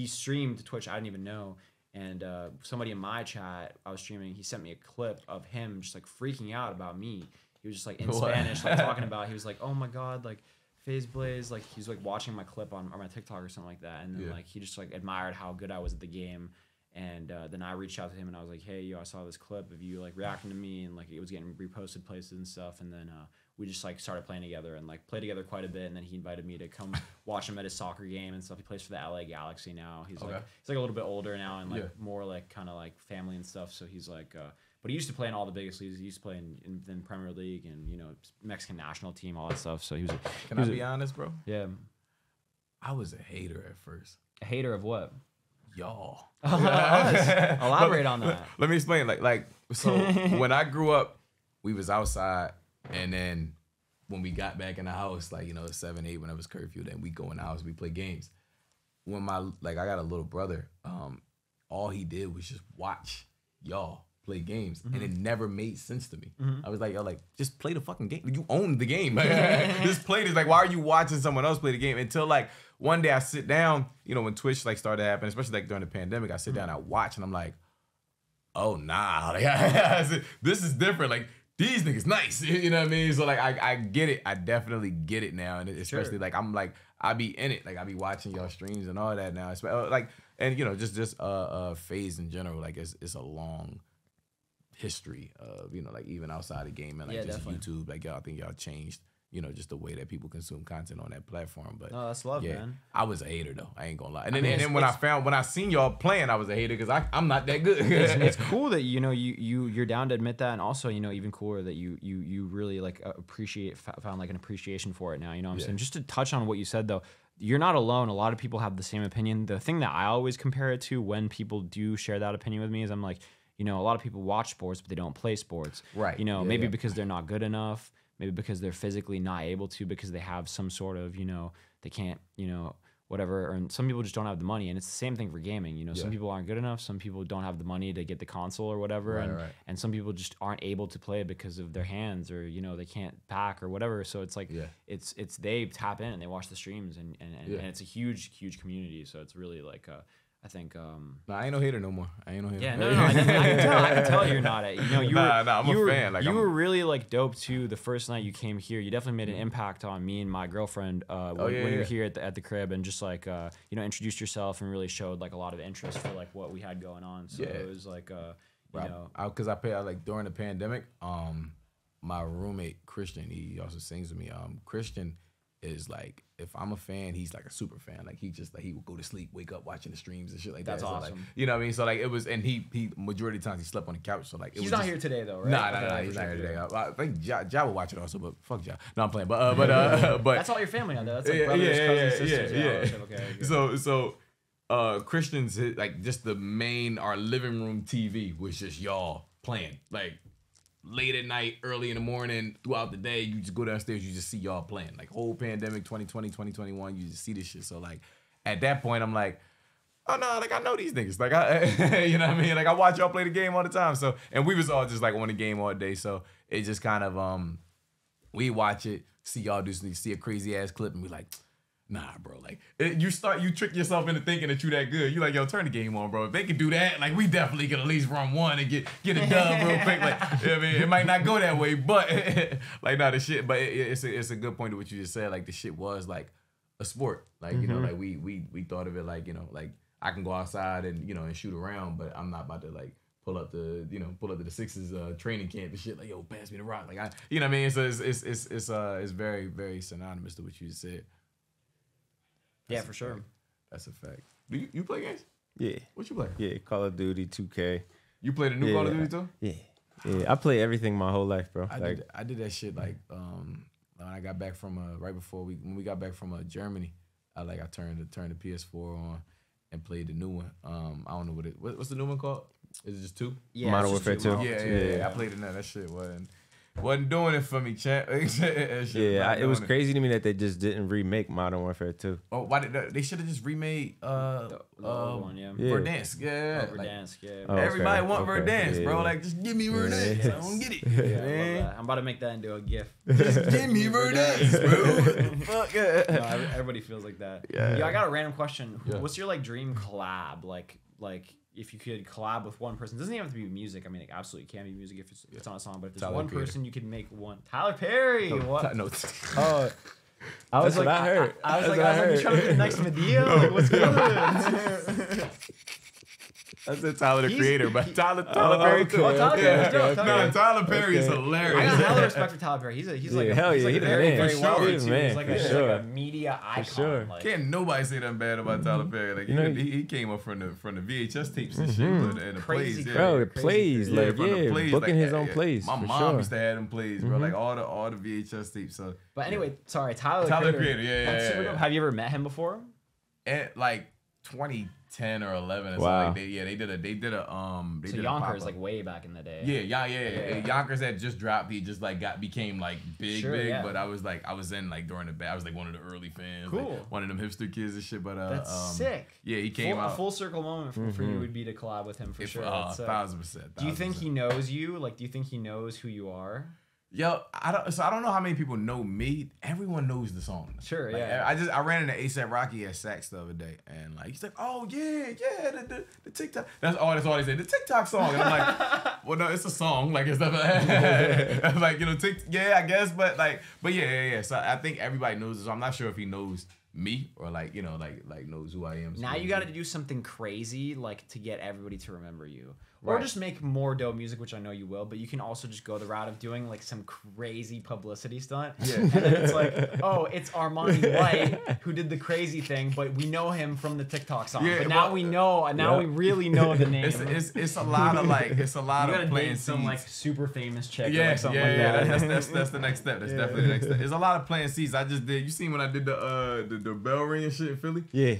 streamed Twitch. I didn't even know, and somebody in my chat, I was streaming. He sent me a clip of him just like freaking out about me. He was just like in Spanish, like talking about. He was like, "Oh my god, like FaZe Blaze," like he's like watching my clip on my TikTok or something like that, and then like he just like admired how good I was at the game. And then I reached out to him and I was like, hey, yo, I saw this clip of you like reacting to me, and like it was getting reposted places and stuff. And then we just like started playing together and like played together quite a bit. And then he invited me to come watch him at his soccer game and stuff. He plays for the LA Galaxy now. He's like a little bit older now and like more like kind of like family and stuff. So he's like, but he used to play in all the biggest leagues. He used to play in Premier League and, you know, Mexican national team, all that stuff. So he was. Can I be honest, bro? Yeah. I was a hater at first. A hater of what? Y'all. Elaborate on that. Let me explain. Like so when I grew up, we was outside, and then when we got back in the house, like, you know, 7, 8, when it was curfew, then we go in the house, we play games. When I got a little brother, all he did was just watch y'all play games, and it never made sense to me. I was like, yo, like, just play the fucking game. You own the game. Just play this. Like, why are you watching someone else play the game? Until like one day I sit down, you know, when Twitch like started happening, especially like during the pandemic, I sit down, I watch, and I'm like, oh nah, like, this is different. Like, these niggas nice, you know what I mean? So like I get it. I definitely get it now, and especially like I'm like I be in it. Like I be watching y'all streams and all that now. Like, and you know, just FaZe in general. Like it's a long history of, you know, like even outside of gaming, like just definitely. YouTube. Like y'all, I think y'all changed, you know, just the way that people consume content on that platform. But no, that's love, man. I was a hater though. I ain't gonna lie. And then when I seen y'all playing, I was a hater because I'm not that good. It's cool that, you know, you're down to admit that, and also, you know, even cooler that you really like found like an appreciation for it now. You know what I'm saying? Just to touch on what you said though, you're not alone. A lot of people have the same opinion. The thing that I always compare it to when people do share that opinion with me is I'm like, you know, a lot of people watch sports, but they don't play sports. Right. You know, maybe because they're not good enough, maybe because they're physically not able to, because they have some sort of, you know, they can't, you know, whatever. Or some people just don't have the money. And it's the same thing for gaming. You know, some people aren't good enough. Some people don't have the money to get the console or whatever. And some people just aren't able to play because of their hands, or, you know, they can't pack or whatever. So it's like, it's they tap in and they watch the streams, and it's a huge, huge community. So it's really like, I think. Nah, I ain't no hater no more. I ain't no hater. Yeah, no, I can tell you're not. You know, I'm a fan. Like, you were really like dope too. The first night you came here, you definitely made an impact on me and my girlfriend when you were here at the crib, and just like you know, introduced yourself and really showed like a lot of interest for like what we had going on. So it was like you know, because I like during the pandemic, my roommate Christian, he also sings with me. Christian is like, if I'm a fan, he's like a super fan. Like he just like, he would go to sleep, wake up watching the streams and shit like that. That's awesome. So, like, you know what I mean? So like it was, and he majority of the times he slept on the couch. So like he's not here today though, right? Nah, he's not here today. I think Ja will watch it also, but fuck Ja. No, I'm playing. But that's all your family on there. That's like brothers, cousins, sisters. Okay. So Christian's like just the main, our living room TV was just y'all playing like. Late at night, early in the morning, throughout the day, you just go downstairs, you just see y'all playing. Like whole pandemic, 2020, 2021, you just see this shit. So like at that point, I'm like, oh no, like I know these niggas. Like you know what I mean? Like I watch y'all play the game all the time. So, and we was all just like on the game all day. So it just kind of we watch it, see y'all see a crazy ass clip, and we like, nah, bro. Like you trick yourself into thinking that you that good. You like, yo, turn the game on, bro. If they can do that, like we definitely can at least run one and get a dub real quick. Like, you know what I mean, it might not go that way, but like the shit. But it's a good point to what you just said. Like the shit was like a sport. Like you know, like we thought of it like, you know, like I can go outside and, you know, and shoot around, but I'm not about to like pull up to the Sixers training camp and shit. Like, yo, pass me the rock. Like you know what I mean? So it's very, very synonymous to what you just said. Yeah, for sure. That's a fact. Do you play games? Yeah. What you play? Yeah, Call of Duty 2K. You play the new Call of Duty too? Yeah. Yeah, I play everything my whole life, bro. I did that shit like when I got back from right before when we got back from Germany. I turned the PS4 on and played the new one. I don't know what's the new one called? Is it just 2? Yeah, Modern Warfare 2. Yeah. I played in that. That shit wasn't doing it for me, champ. It was crazy to me that they just didn't remake Modern Warfare 2. Oh, why did they should have just remade the one, yeah. Verdansk, Verdansk, yeah. Oh, everybody want Verdansk, bro. Like, just give me Verdansk. I don't get it. Yeah, I love that. I'm about to make that into a GIF. Just give me Verdansk, bro. Fuck yeah. No, everybody feels like that. Yeah, I got a random question. What's your like dream collab? Like if you could collab with one person, it doesn't even have to be music. I mean, it absolutely can be music if it's on a song, but if there's one person you could make one. Tyler Perry. What? No. Oh, I was like, I heard. I was like, you trying to be the next Medea? Like, what's good? I said Tyler the Creator, but Tyler Perry too. Oh, Tyler Perry's dope. No, Tyler Perry is hilarious. I got hella respect for Tyler Perry. He's like very well too. He's like a media icon. Sure. Like, Can't nobody say nothing bad about Tyler Perry. Like he came up from the VHS tapes and shit and the Crazy, plays. Bro, it plays booking his own plays. My mom used to have them plays, bro. Like all the VHS tapes. So. But anyway, sorry, Tyler the Creator. Yeah. Super dope. Have you ever met him before? At like 2010 or 11 or something like that. They did a so Yonkers like way back in the day. Yeah. Yonkers had just dropped. He just like became like big. But I was in like during the I was like one of the early fans. Cool. Like, one of them hipster kids and shit. But that's sick. Yeah, he came out. A full circle moment for you would be to collab with him for sure. 1,000%. Do you think he knows you? Like, do you think he knows who you are? Yo, I don't know how many people know me. Everyone knows the song. Sure, like, yeah. I ran into A$AP Rocky at Saks the other day, and like he's like, "Oh yeah, the TikTok." That's all they say. The TikTok song, and I'm like, "Well, no, it's a song. Like it's not like I guess, but yeah. So I think everybody knows this. So I'm not sure if he knows me or like knows who I am. Now you got to do something crazy like to get everybody to remember you. Or just make more dope music, which I know you will, but you can also just go the route of doing like some crazy publicity stunt. Yeah. And then it's like, oh, it's Armani White who did the crazy thing, but we know him from the TikTok song. Yeah, but now we know, we really know the name. It's a lot of playing some like super famous chick or like something like that. That's the next step. That's definitely the next step. There's a lot of playing seeds. I just did. You seen when I did the bell ringing shit in Philly? Yeah.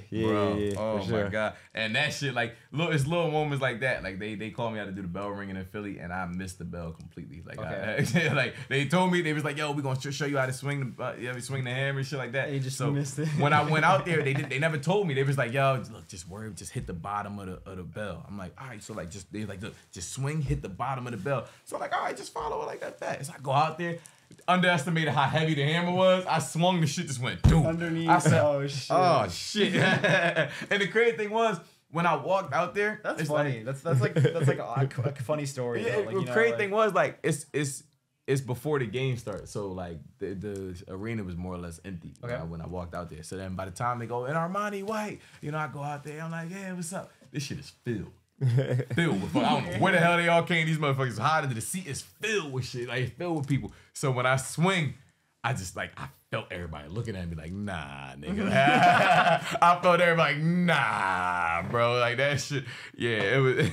Oh my god. And that shit like it's little moments like that. Like they called me out to do the bell ringing in Philly, and I missed the bell completely. Like, like they told me, they was like, "Yo, we gonna show you how to swing the hammer and shit like that." You just missed it. When I went out there, they never told me. They was like, "Yo, look, just hit the bottom of the bell." I'm like, "All right," so like just swing, hit the bottom of the bell. So like, all right, just follow it like that. So I go out there. Underestimated how heavy the hammer was. I swung, the shit just went doom. Underneath. I said, oh shit. And the crazy thing was, when I walked out there, that's funny. Like, that's like a funny story. Yeah, the crazy thing was like it's before the game starts, so like the arena was more or less empty when I walked out there. So then by the time they go, and Armani White, I go out there, I'm like, yeah, what's up? This shit is filled. Filled with, I don't know where the hell they all came. These motherfuckers hot into the seat is filled with shit, like it's filled with people. So when I swing, I just like I felt everybody looking at me like, nah, nigga. I felt everybody like, nah, bro, like that shit. Yeah, it was.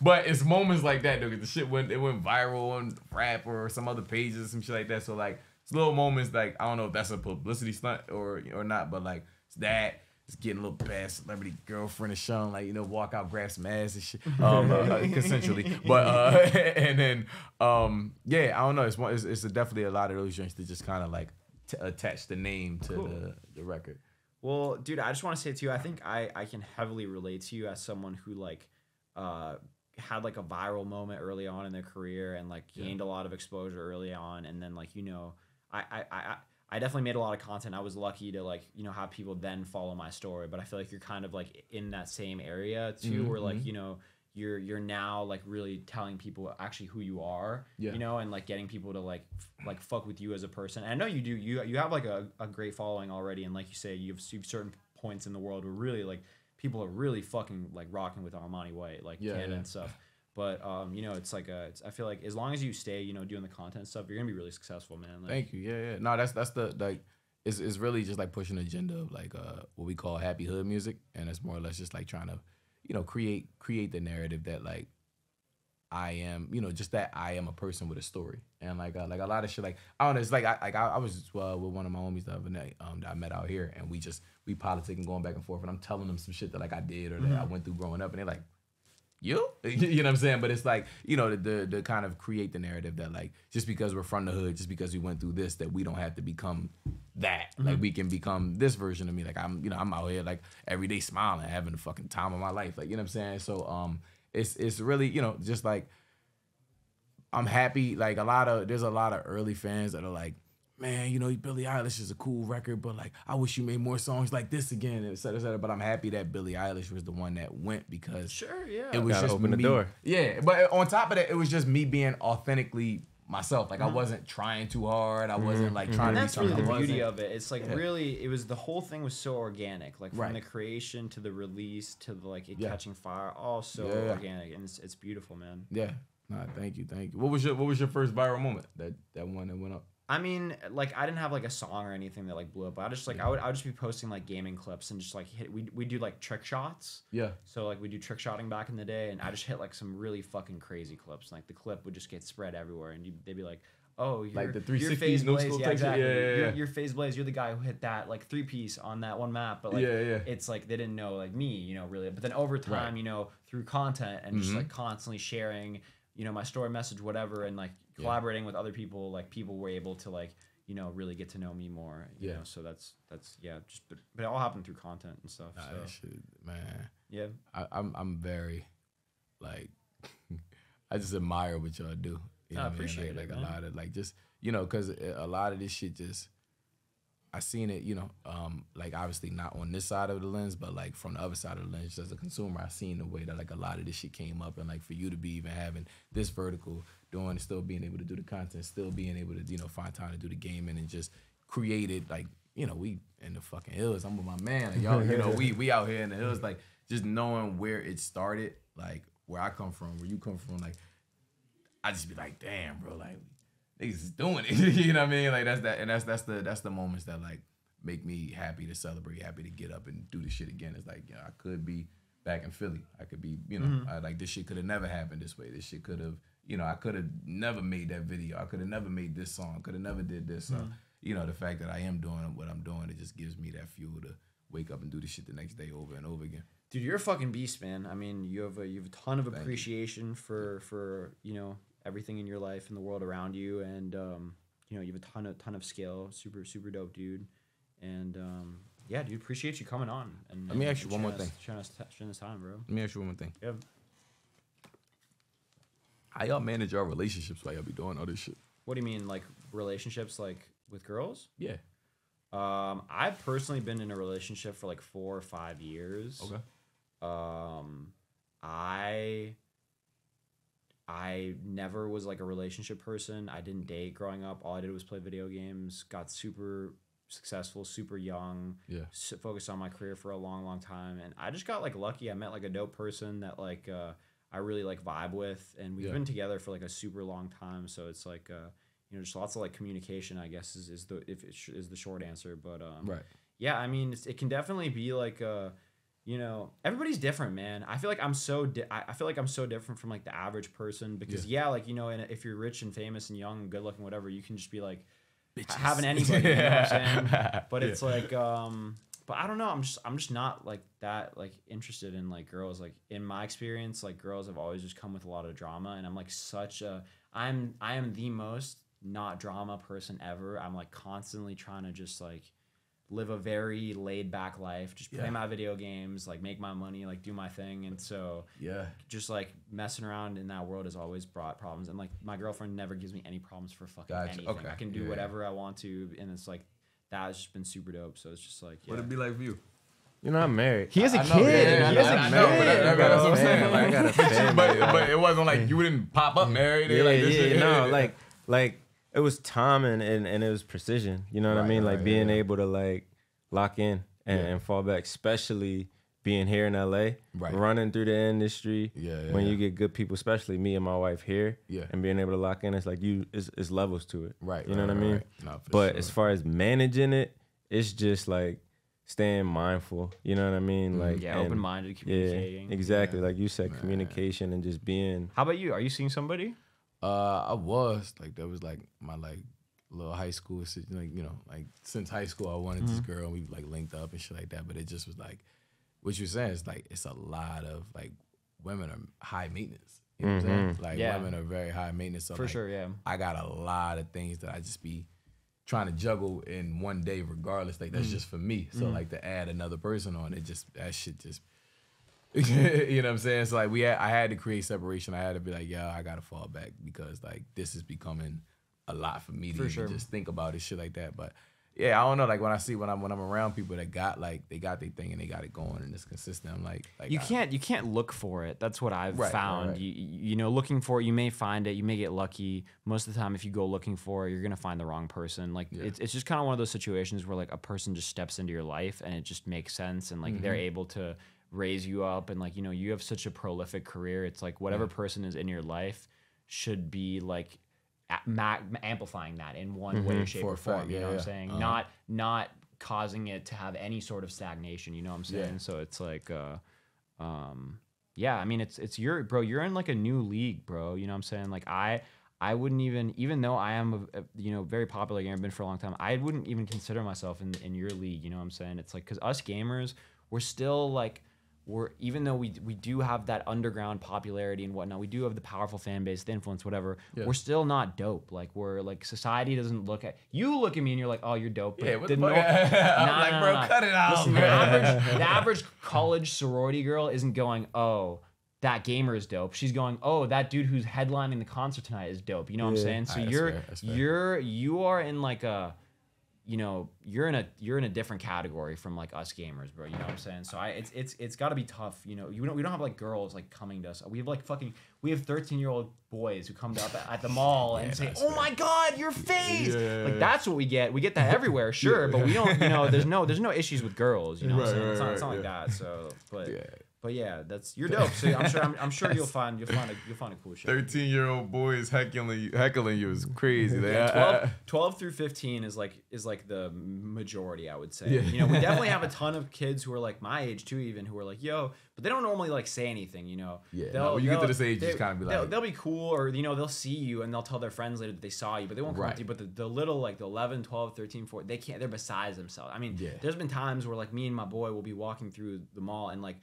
But it's moments like that, though. The shit went viral on rap or some other pages, some shit like that. So like it's little moments like I don't know if that's a publicity stunt or not, but like it's that. Just getting a little bad celebrity girlfriend and Sean, like, walk out, grab some ass and shit, consensually. But, and then, I don't know. It's definitely a lot of those joints that just kind of like attach the name to the record. Well, dude, I just want to say to you, I think I can heavily relate to you as someone who like, had like a viral moment early on in their career and like gained a lot of exposure early on. And then like, I definitely made a lot of content. I was lucky to like, have people then follow my story, but I feel like you're kind of like in that same area too, where like, you're now like really telling people actually who you are, and like getting people to like fuck with you as a person. And I know you do, you have like a great following already. And like you say, you have certain points in the world where really like people are really fucking like rocking with Armani White, like Canada and stuff. But it's like I feel like as long as you stay, doing the content stuff, you're gonna be really successful, man. Like, thank you. Yeah. No, that's the like, it's really just like pushing an agenda of like what we call happy hood music, and it's more or less just like trying to, create the narrative that like I am, you know, just that I am a person with a story. And like a lot of shit, like, I don't know, it's like, I was with one of my homies the other night that I met out here, and we politicking, going back and forth, and I'm telling them some shit that like I did or that I went through growing up, and they're like, you know what I'm saying? But it's like, you know, the kind of create the narrative that like, just because we're from the hood, just because we went through this, that we don't have to become that. Like, we can become this version of me. Like, I'm out here like every day smiling, having the fucking time of my life. Like, you know what I'm saying? So it's really, you know, just like, I'm happy. Like, there's a lot of early fans that are like, man, you know, Billie Eilish is a cool record, but like, I wish you made more songs like this again, et cetera, et cetera. But I'm happy that Billie Eilish was the one that went, because it was just open me. the door. Yeah, but on top of that, it was just me being authentically myself. Like, I wasn't trying too hard. I wasn't like trying to be something. That's really the beauty of it. It's like really, it was, the whole thing was so organic. Like, from the creation to the release to the like it catching fire, all so organic, and it's beautiful, man. Yeah. Nah, thank you. What was your first viral moment? That one that went up? I mean, like, I didn't have like a song or anything that like blew up. I just like I would just be posting like gaming clips and just like we do like trick shots. Yeah. So like we do trick shotting back in the day, and I just hit like some really fucking crazy clips. Like, the clip would just get spread everywhere, and they'd be like, "Oh, you're like the 360 FaZe no Blaze, scope yeah, exactly. Yeah. You're FaZe Blaze. You're the guy who hit that like 3-piece on that one map." But like, it's like they didn't know like me, you know, really. But then over time, you know, through content and just like constantly sharing, you know, my story message, whatever, and like collaborating with other people, like people were able to like, you know, really get to know me more. You know, so that's just but it all happened through content and stuff. So. That shit, man. Yeah. I'm very like I just admire what y'all do. You know I appreciate it. Like man. a lot of like just, you know, because a lot of this shit just, I seen it, you know, like obviously not on this side of the lens, but like from the other side of the lens, just as a consumer, I seen the way that like a lot of this shit came up, and like for you to be even having this vertical, doing, still being able to do the content, still being able to, you know, find time to do the gaming, and just create it, like, you know, we in the fucking hills. I'm with my man, like, y'all, you know, we out here in the hills, like just knowing where it started, like where I come from, where you come from, like I just be like, damn, bro, like niggas is doing it. You know what I mean? Like that's the moments that like make me happy to celebrate, happy to get up and do the shit again. It's like, you know, I could be back in Philly. I could be, you know, I, like this shit could have never happened this way. This shit could have, you know, I could have never made that video. I could have never made this song. Could have never did this. So, you know, the fact that I am doing what I'm doing, it just gives me that fuel to wake up and do the shit the next day over and over again. Dude, you're a fucking beast, man. I mean, you have a ton of appreciation for you know, everything in your life and the world around you, and you know, you have a ton of skill. Super dope, dude. And yeah, dude, appreciate you coming on. And let me ask you one more thing. Sharing this time, bro. Let me ask you one more thing. Yeah. How y'all manage your relationships while y'all be doing all this shit? What do you mean, like relationships, like with girls? Yeah. I've personally been in a relationship for like 4 or 5 years. Okay. I never was like a relationship person. I didn't date growing up. All I did was play video games. Got super successful, super young. Yeah. Focused on my career for a long time, and I just got like lucky. I met like a dope person that like I really like vibe with, and we've been together for like a super long time. So it's like you know, just lots of like communication, I guess is the short answer. But right. Yeah, I mean, it can definitely be like you know, everybody's different, man. I feel like I'm so different from like the average person, because like, you know, and if you're rich and famous and young and good looking, whatever, you can just be like having anybody, you know what I'm saying? But it's like but I don't know, I'm just not like that like interested in like girls. Like in my experience, like girls have always just come with a lot of drama, and I'm like I am the most not drama person ever. I'm like constantly trying to just like live a very laid back life, just play my video games, like make my money, like do my thing. And so just like messing around in that world has always brought problems. And like my girlfriend never gives me any problems for fucking anything. Okay. I can do whatever I want to, and it's like that has just been super dope. So it's just like what'd it be like for you? You know, I'm married. He has a kid. I know, but that's what I'm saying. Like, I got a family, but it wasn't like you didn't pop up married. Like it was time and it was precision. You know what I mean? Like being able to like lock in and fall back, especially being here in LA, running through the industry. When you get good people, especially me and my wife here, and being able to lock in, it's like it's levels to it. You know what I mean? No, but as far as managing it, it's just like staying mindful. You know what I mean? Like, yeah, open-minded, communicating. Yeah, exactly. Like you said, communication and just being. How about you? Are you seeing somebody? I was like, that was like my like little high school, like, you know, like since high school I wanted this girl, and we like linked up and shit like that. But it just was like, what you're saying is like, it's a lot of like, women are high maintenance. You know what I'm saying? Like women are very high maintenance. So, for like, sure, yeah. I got a lot of things that I just be trying to juggle in one day, regardless. Like that's just for me. So like to add another person on it, just that shit just. You know what I'm saying? So like I had to create separation. I had to be like, yo, I gotta fall back because like this is becoming a lot for me to even just think about it, shit like that. But yeah, I don't know. Like when I'm around people that got like they got their thing and they got it going and it's consistent. I'm like you can't look for it. That's what I've found. Right. You know, looking for it, you may find it, you may get lucky. Most of the time, if you go looking for it, you're gonna find the wrong person. Like it's just kind of one of those situations where like a person just steps into your life and it just makes sense and like they're able to raise you up and like, you know, you have such a prolific career. It's like whatever person is in your life should be like amplifying that in one way, shape, or form. You know what I'm saying? Not causing it to have any sort of stagnation. You know what I'm saying? Yeah. So it's like, yeah. I mean, it's your bro. You're in like a new league, bro. You know what I'm saying? Like I wouldn't even though I am you know, very popular gamer, been for a long time. I wouldn't even consider myself in your league. You know what I'm saying? It's like because us gamers, we're still like. Even though we do have that underground popularity and whatnot, we do have the powerful fan base, the influence, whatever. Yeah. We're still not dope. Like we're like society doesn't look at you. Look at me and you're like, oh, you're dope. But what the fuck? I'm like, bro, cut it out. Listen, the average college sorority girl isn't going, oh, that gamer is dope. She's going, oh, that dude who's headlining the concert tonight is dope. You know what I'm saying? So you are in like a. You know, you're in a different category from like us gamers, bro. You know what I'm saying? So it's got to be tough. You know, we don't have like girls like coming to us. We have like 13-year-old boys who come to us at the mall and say, "Oh my God, your FaZe!" Like that's what we get. We get that everywhere, sure, but we don't. You know, there's no issues with girls. You know what I'm saying? It's not like that. So, but yeah, you're dope. So I'm sure you'll find a cool shit. 13-year-old boys heckling you is crazy. 12 through 15 is like the majority, I would say. Yeah. You know, we definitely have a ton of kids who are like my age too, even who are like, yo, but they don't normally like say anything. You know. Yeah. When you get to this age, it's kind of be like they'll be cool, or you know, they'll see you and they'll tell their friends later that they saw you, but they won't come up to you. But the little like the 11, 12, 13, 14, they can't. They're besides themselves. I mean, there's been times where like me and my boy will be walking through the mall and like.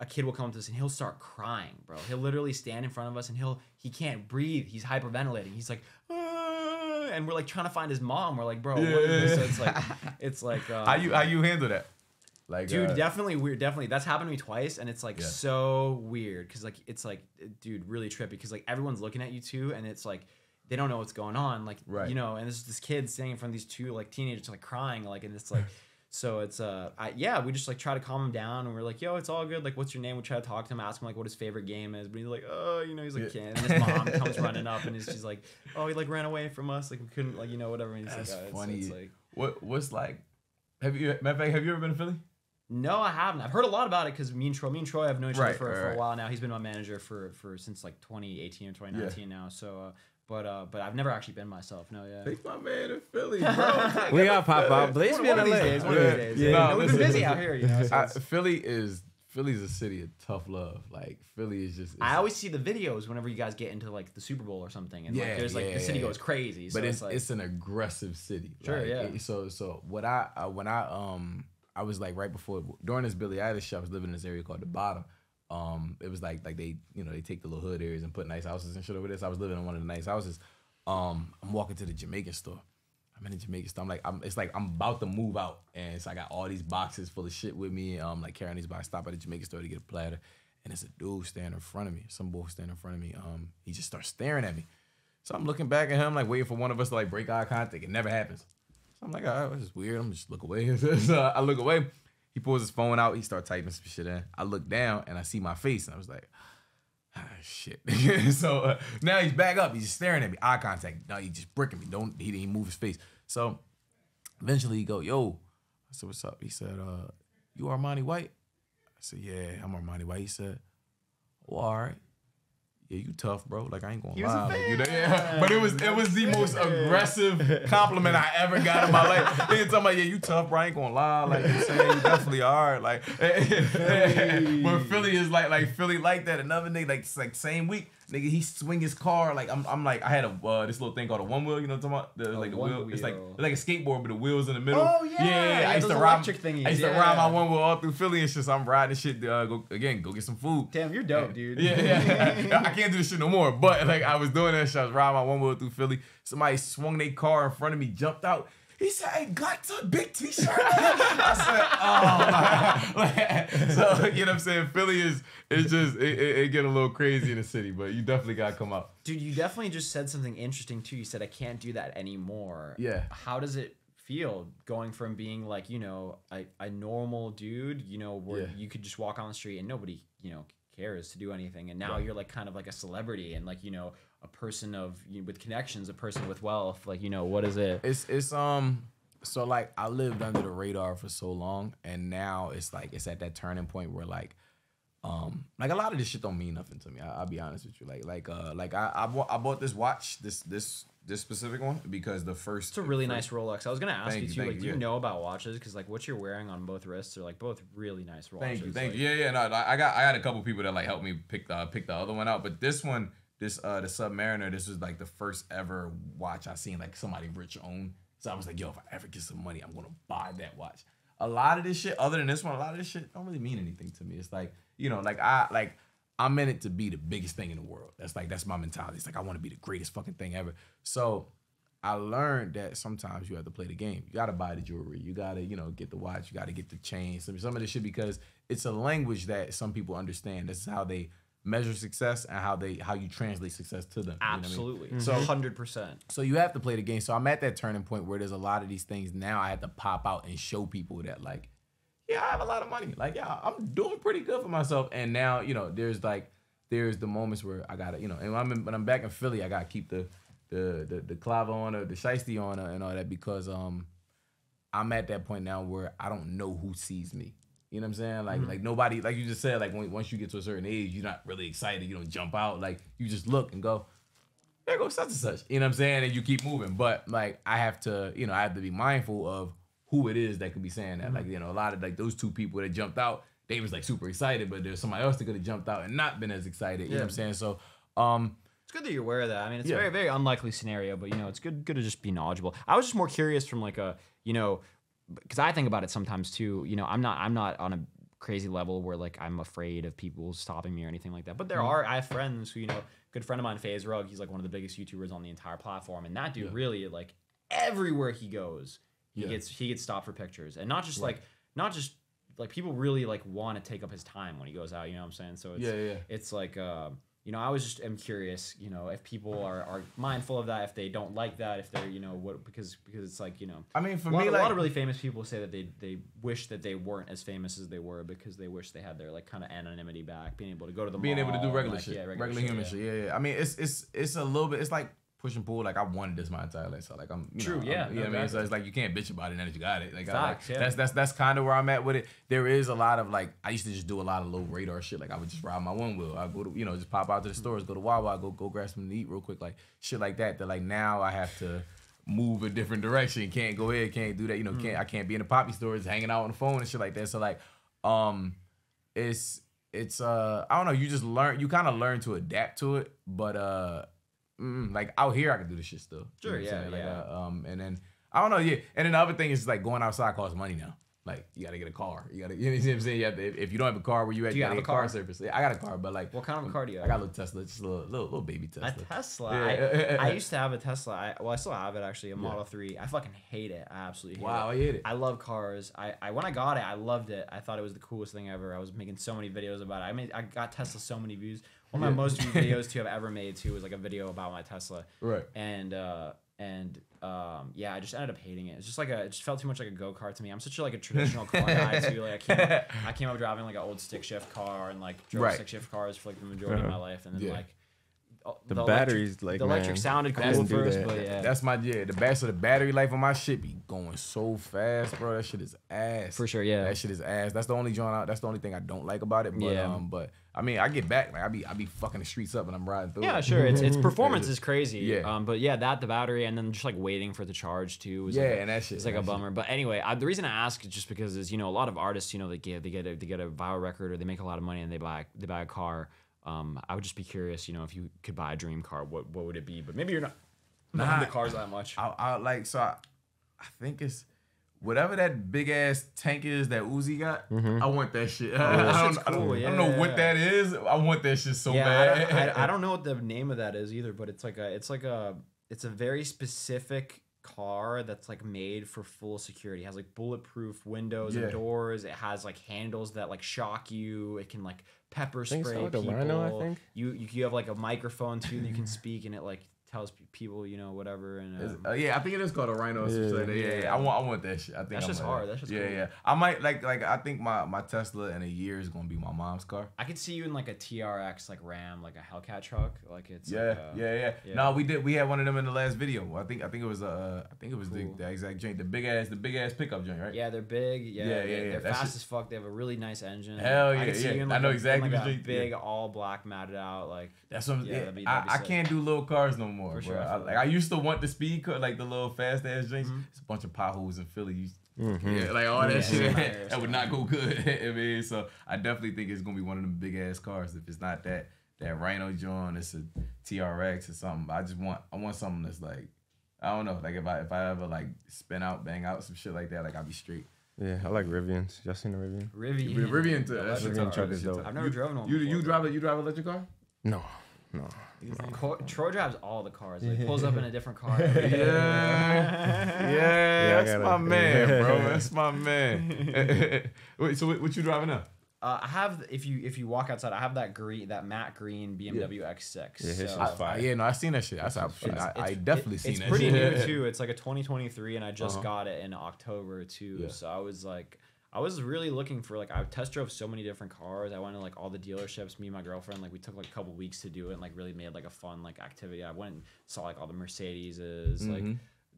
A kid will come up to us and he'll start crying, bro. He'll literally stand in front of us and he can't breathe. He's hyperventilating. He's like, and we're like trying to find his mom. We're like, bro, what is this? So it's like, how you handle that? Like, dude, definitely weird. Definitely, that's happened to me twice, and it's like so weird because like it's like, dude, really trippy because like everyone's looking at you too, and it's like they don't know what's going on, like you know, and there's this kid standing in front of these two like teenagers like crying, like, and it's like. So it's we just like try to calm him down and we're like, yo, it's all good. Like, what's your name? We try to talk to him, ask him like what his favorite game is, but he's like, oh, you know, he's like, can't. And his mom comes running up and she's like, oh, he like ran away from us, like we couldn't, like, you know, whatever. And he's That's like, funny. It's like, what's like? Have you ever been to Philly? No, I haven't. I've heard a lot about it because me and Troy have known each other for a while now. He's been my manager for since like 2018 or 2019 now. So. But I've never actually been myself. No, yeah. Take my man in Philly, bro. We gotta pop out. Blaze be in LA. One of these days. Yeah. No, we've been busy out here, you know. So Philly's a city of tough love. Like Philly is just. I always see the videos whenever you guys get into like the Super Bowl or something, and like there's like the city goes crazy. So but it's an aggressive city. Sure, like, So when I was like right before during this Billie Ellish show, I was living in this area called the Bottom. It was like they, you know, they take the little hood areas and put nice houses and shit over there. So I was living in one of the nice houses. I'm walking to the Jamaican store. I'm in the Jamaican store. It's like I'm about to move out, and so I got all these boxes full of shit with me. Like carrying these boxes. Stop at the Jamaican store to get a platter, and there's a dude standing in front of me. Some boy standing in front of me. He just starts staring at me. So I'm looking back at him, like waiting for one of us to like break eye contact. It never happens. So I'm like, all right, this is weird. I'm just look away. So I look away. He pulls his phone out. He starts typing some shit in. I look down and I see my face, and I was like, shit. So now he's back up. He's just staring at me. Eye contact. No, he's just bricking me. He didn't move his face. So eventually he go, yo. I said, what's up? He said, you Armani White? I said, yeah, I'm Armani White. He said, oh, all right. yeah, you tough, bro. Like, I ain't gonna He was a lie. Like, fan. you know, yeah. But it was the most aggressive compliment I ever got in my life. He talking about, yeah, you tough, bro. I ain't gonna lie. Like, you saying you definitely are. Like, but Philly is like Philly like that. Another nigga, like same week, nigga, he swing his car. Like, I'm like, I had this little thing called a one wheel. You know what I'm talking about? The wheel. It's like a skateboard, but the wheels in the middle. Oh yeah. I used to those ride electric thingies. I used to ride my one wheel all through Philly and shit. So I'm riding shit. Go get some food. Damn, you're dope, dude. Yeah. I can't do this shit no more. But like I was doing that shit. I was riding my one wheel through Philly. Somebody swung their car in front of me, jumped out. He said, "Hey, got a big t-shirt." I said, "Oh my." So you know what I'm saying? Philly it's just it get a little crazy in the city, but you definitely gotta come out. Dude, you definitely just said something interesting too. You said, "I can't do that anymore." Yeah. How does it feel going from being like, you know, a normal dude, you know, where you could just walk on the street and nobody, you know, cares to do anything, and now you're like kind of like a celebrity and like, you know, a person of with connections, a person with wealth, like, you know, what is it? It's so like I lived under the radar for so long, and now it's like it's at that turning point where like a lot of this shit don't mean nothing to me. I'll be honest with you. I bought this watch, this specific one, because the first. It's a really nice Rolex. I was gonna ask you too, like, do you yeah. know about watches? Because like what you're wearing on both wrists are like both really nice watches. Thank you. Yeah. No, I got a couple people that like helped me pick the other one out, but this one, the Submariner, this was like the first ever watch I seen like somebody rich own. So I was like, yo, if I ever get some money, I'm gonna buy that watch. A lot of this shit, other than this one, a lot of this shit don't really mean anything to me. It's like, you know, I'm in it to be the biggest thing in the world. That's my mentality. It's like I want to be the greatest fucking thing ever. So I learned that sometimes you have to play the game. You gotta buy the jewelry. You gotta, you know, get the watch. You gotta get the chain. Some of this shit, because it's a language that some people understand. This is how they measure success and how you translate success to them. Absolutely. You know what I mean? So 100%. So you have to play the game. So I'm at that turning point where there's a lot of these things now I have to pop out and show people that like, yeah, I have a lot of money. Like, yeah, I'm doing pretty good for myself. And now, you know, there's the moments where I gotta, you know, and when I'm back in Philly, I gotta keep the clava on her, the shiesty on her and all that, because I'm at that point now where I don't know who sees me. You know what I'm saying? Like nobody, like you just said, like once you get to a certain age, you're not really excited. You don't jump out. Like you just look and go, there goes such and such. You know what I'm saying? And you keep moving. But like I have to be mindful of who it is that could be saying that. Like, you know, a lot of like those two people that jumped out, they was like super excited, but there's somebody else that could have jumped out and not been as excited. You know what I'm saying? So it's good that you're aware of that. I mean, it's a very, very unlikely scenario, but you know, it's good to just be knowledgeable. I was just more curious from like a, you know, because I think about it sometimes too. You know, I'm not on a crazy level where like I'm afraid of people stopping me or anything like that. But I have friends who, you know, good friend of mine, FaZe, he's like one of the biggest YouTubers on the entire platform, and that dude really, like, everywhere he goes, he gets stopped for pictures, and not just like people really like want to take up his time when he goes out. You know what I'm saying? So it's like you know, I was just am curious, you know, if people are mindful of that, if they don't like that, if they're, you know, what, because it's like, you know, I mean, for a me, lot of really famous people say that they wish that they weren't as famous as they were, because they wish they had their like kind of anonymity back, being able to go to the mall, being able to do regular like, shit, regular human shit. Yeah. I mean, it's a little bit, it's like push and pull. Like I wanted this my entire life, so like I'm you know what I mean. So it's like you can't bitch about it now that you got it. Like, that's kind of where I'm at with it. There is a lot of like I used to just do a lot of low radar shit. Like I would just ride my one wheel. I go to, you know, just pop out to the stores, go to Wawa, go grab something to eat real quick, like shit like that. That like now I have to move a different direction. Can't go ahead, can't do that. You know, I can't be in the poppy stores hanging out on the phone and shit like that. So like it's I don't know. You kind of learn to adapt to it, but like out here I can do this shit still. Sure, you know what I'm saying? yeah. Like, and then I don't know, and then the other thing is like going outside costs money now. Like you gotta get a car. You know what I'm saying? You have to, if you don't have a car where you at, you gotta get a car service. Yeah, I got a car, but like what kind of a car do you have? I got a little Tesla, just a little baby Tesla. A Tesla. Yeah. I used to have a Tesla. I still have it actually, a Model 3. I fucking hate it. I absolutely hate it. Wow, I hate it. I love cars. I when I got it, I loved it. I thought it was the coolest thing ever. I was making so many videos about it. I got Tesla so many views. One of my most viewed videos too I've ever made too was like a video about my Tesla. Right. And I just ended up hating it. It's just like it just felt too much like a go-kart to me. I'm such a traditional car guy too. Like I came up driving like an old stick shift car and like drove stick shift cars for like the majority of my life, and then like The batteries, like, the electric man, sounded cool doesn't at do first, that. but yeah, That's my the battery life on my shit be going so fast, bro. That shit is ass. for sure. Yeah, That shit is ass. That's the only that's the only thing I don't like about it. But but I mean, I get back. Like I be fucking the streets up and I'm riding through. yeah, sure. Its performance is crazy. Yeah. But yeah, the battery and then just like waiting for it to charge too. Was and that shit. It's like a bummer. But anyway, the reason I ask is just because is a lot of artists they get a viral record or they make a lot of money and they buy a car. I would just be curious, if you could buy a dream car, what would it be? But maybe you're not into cars that much. I think it's whatever that big ass tank is that Uzi got. I want that shit. I don't know what that is. I want that shit so bad. I don't know what the name of that is either, but it's a very specific car that's like made for full security. It has like bulletproof windows and doors. It has like handles that like shock you. It can like pepper spray people. Rhino, I think. You have like a microphone too that you can speak and it like tells people whatever. And I think it is called a Rhino. I want that shit. I think that's just hard. That's just cool. I might like I think my Tesla in a year is gonna be my mom's car. I could see you in like a TRX like Ram, like a Hellcat truck. Like it's yeah. No, we had one of them in the last video. I think it was cool. the exact joint, the big ass pickup joint, right? Yeah, they're big. Yeah. They're fast as fuck. They have a really nice engine. Hell yeah, I can see you in, like, I know exactly what you big all black matted out like. That's what I can't do little cars no more. For sure. I used to want the speed car, like the little fast ass drinks. It's a bunch of potholes in Philly. Yeah, like all that shit. That would not go good. I mean, so I definitely think it's gonna be one of them big ass cars. If it's not that Rhino joint, it's a TRX or something. I want something that's like, I don't know, like if I ever like spin out, bang out some shit like that, like I'll be straight. Yeah, I like Rivians. Y'all seen the Rivian? Rivian too. That Rivian truck is dope. I've never driven one. You drive an electric car? No. Troy drives all the cars. Like, pulls up in a different car. That's my man, bro. That's my man. Wait, so what you driving now? I have, if you walk outside, I have that matte green BMW X6. Yeah, his shit's fire. I seen that shit. I definitely seen that shit. It's pretty new too. It's like a 2023, and I just got it in October too. Yeah. So I was really looking for I test drove so many different cars. I went to like all the dealerships. Me and my girlfriend, like we took like a couple weeks to do it, and like really made like a fun like activity. I went and saw like all the Mercedeses, like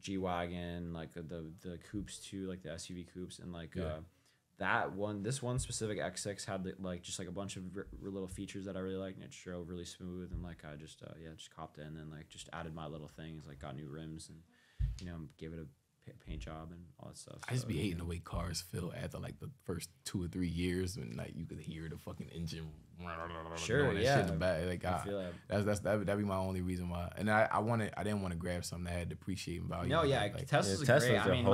G-Wagon, like the coupes too, like the SUV coupes, and like this one specific X6 had like just like a bunch of little features that I really liked, and it drove really smooth, and like I just copped it, and then like just added my little things, like got new rims, and gave it a paint job and all that stuff. I just be hating the way cars feel after like the first 2 or 3 years when like you could hear the fucking engine. Sure, yeah. Shit in the back. Like that'd be my only reason why. And I didn't want to grab something that had depreciating value. No, yeah, like, Tesla's great. I mean,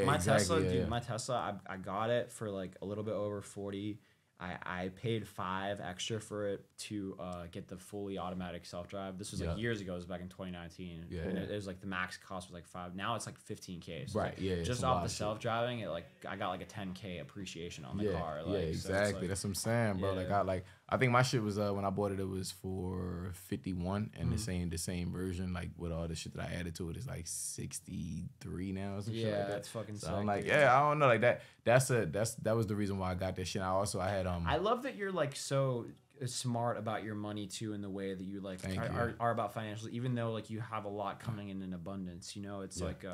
my Tesla, yeah. Dude, my Tesla, I got it for like a little bit over 40. I paid $5 extra for it to get the fully automatic self-drive. This was like years ago. It was back in 2019. Yeah, and it was like the max cost was like $5. Now it's like $15K. So right. Like, just off the self-driving, I got like a $10K appreciation on the car. Like, exactly. So that's what I'm saying, bro. Yeah. Like I think my shit was when I bought it, it was for 51, and the same version, like with all the shit that I added to it, is like 63 now. Or some shit like that. That's fucking sick. So I'm like, I don't know, like that. That was the reason why I got that shit. I had I love that you're like so smart about your money too, in the way that you like are about financials, even though like you have a lot coming in abundance. It's like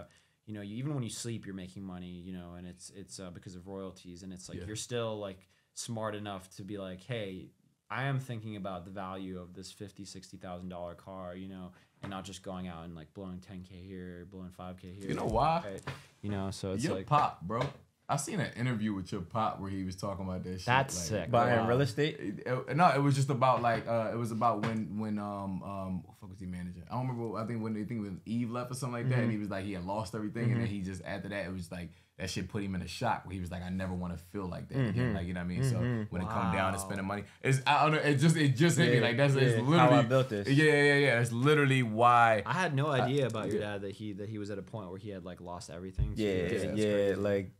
you even when you sleep, you're making money. And it's because of royalties, and it's like you're still like smart enough to be like, hey, I am thinking about the value of this $50,000-$60,000 car, and not just going out and like blowing 10K here, blowing 5K here. You know why? Right? So it's your like pop, bro. I seen an interview with your pop where he was talking about that shit. That's like, sick. Buying real estate? No, it was just about like it was about when what the fuck was he managing? I don't remember. I think when Eve left or something like that, and he was like he had lost everything, and then he just after that it was like that shit put him in a shock where he was like, I never want to feel like that again. Like, you know what I mean? So when it come down to spending money, I don't know. It just hit me like it's literally how I built this. Yeah. That's literally why. I had no idea about your dad that he was at a point where he had like lost everything. Yeah, like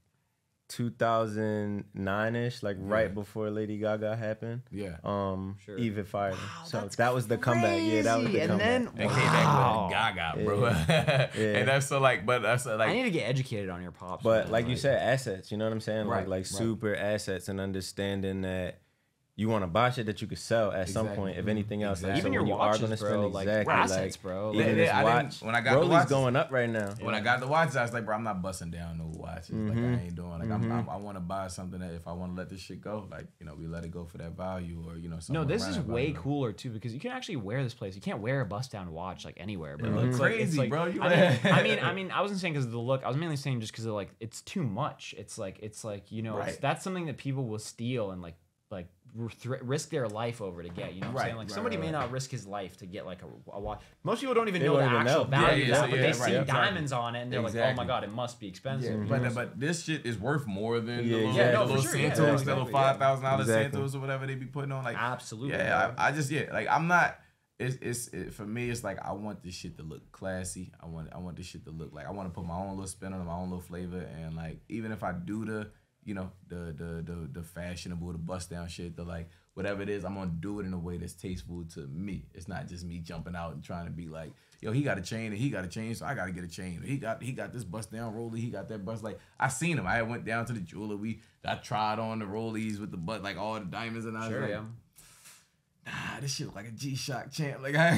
2009ish, like right before Lady Gaga happened. Yeah. Sure. Eve had fired him. So that was the comeback. Yeah, that was the comeback. Then they came back with Gaga, bro. And that's so like, but that's like. I need to get educated on your pops. But like you said, assets. You know what I'm saying? Right, like super assets, and understanding that you want to buy shit that you could sell at some point, if anything else. Like, Even so your when you watches, are gonna bro. spend Like exactly, assets, bro. Even this watch, when I got the Rolly's watches, going up right now. when I got the watches, I was like, bro, I'm not busting down no watches. Like I ain't doing. Like I want to buy something that if I want to let this shit go, like we let it go for that value or No, this is way cooler too because you can actually wear this place. You can't wear a bust down watch like anywhere, bro. It looks crazy, bro. I mean, I wasn't saying because of the look. I was mainly saying just because of like it's too much. It's like that's something that people will steal and like risk their life over to get. You know what I'm saying? Like somebody may not risk his life to get like a watch. Most people don't even know the actual value of that, but they see diamonds on it and they're like, oh my god, it must be expensive. But this shit is worth more than the little for sure. Santos, the little $5,000 Santos or whatever they be putting on. Like absolutely. Yeah, I just like I'm not. It's for me. It's like I want this shit to look classy. I want this shit to look like I want to put my own little spin on it, my own little flavor, and like even if I do the fashionable, the bust down shit, the like whatever it is, I'm gonna do it in a way that's tasteful to me. It's not just me jumping out and trying to be like, yo, he got a chain and he got a chain, so I gotta get a chain. He got this bust down rollie, he got that bust. Like I seen him. I went down to the jeweler. I tried on the rollies with the butt, like all the diamonds, and I was like, nah, this shit look like a G-Shock champ. Like I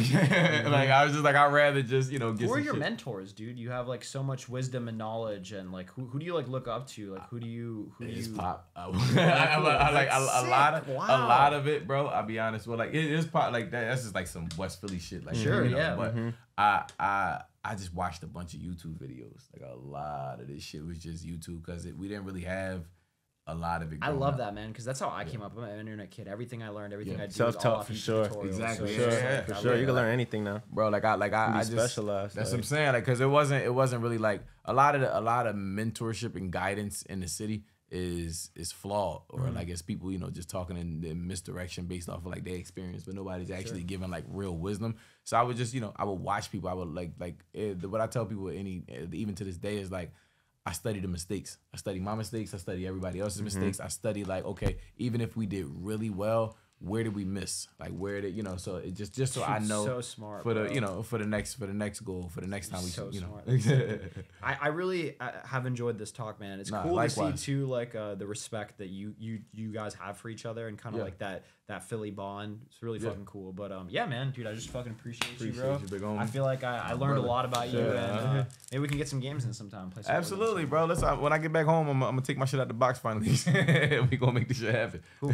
was just like, I'd rather just, get Who are your shit. mentors, dude? You have like so much wisdom and knowledge, and like who do you like look up to? Like who do you Pop. I like a lot of it, bro. I'll be honest. Well, like it is Pop. Like that's just like some West Philly shit. Like But I just watched a bunch of YouTube videos. Like a lot of this shit was just YouTube because we didn't really have a lot of it. I love that, man, because that's how I came up. I'm an internet kid. Everything I learned, everything I do, self-taught for sure. Exactly, for sure. You can learn anything now, bro. Like I just specialized. That's what I'm saying. Like, cause it wasn't really like a lot of mentorship and guidance in the city is flawed, or like it's people just talking in misdirection based off of like their experience, but nobody's actually giving like real wisdom. So I would just I would watch people. I would what I tell people even to this day is like, I study the mistakes. I study my mistakes. I study everybody else's mistakes. I study like, okay, even if we did really well, where did we miss? Like where did so it just so I know so smart, for the for the next goal, for the next time smart. I really have enjoyed this talk, man. It's cool likewise. to see too like the respect that you guys have for each other and kind of like that Philly bond. It's really fucking cool. But yeah, man, dude, I just fucking appreciate you, bro. I feel like I learned a lot about you, and maybe we can get some games in sometime. Play some Absolutely, bro. When I get back home, I'm gonna take my shit out the box finally. We gonna make this shit happen. Cool.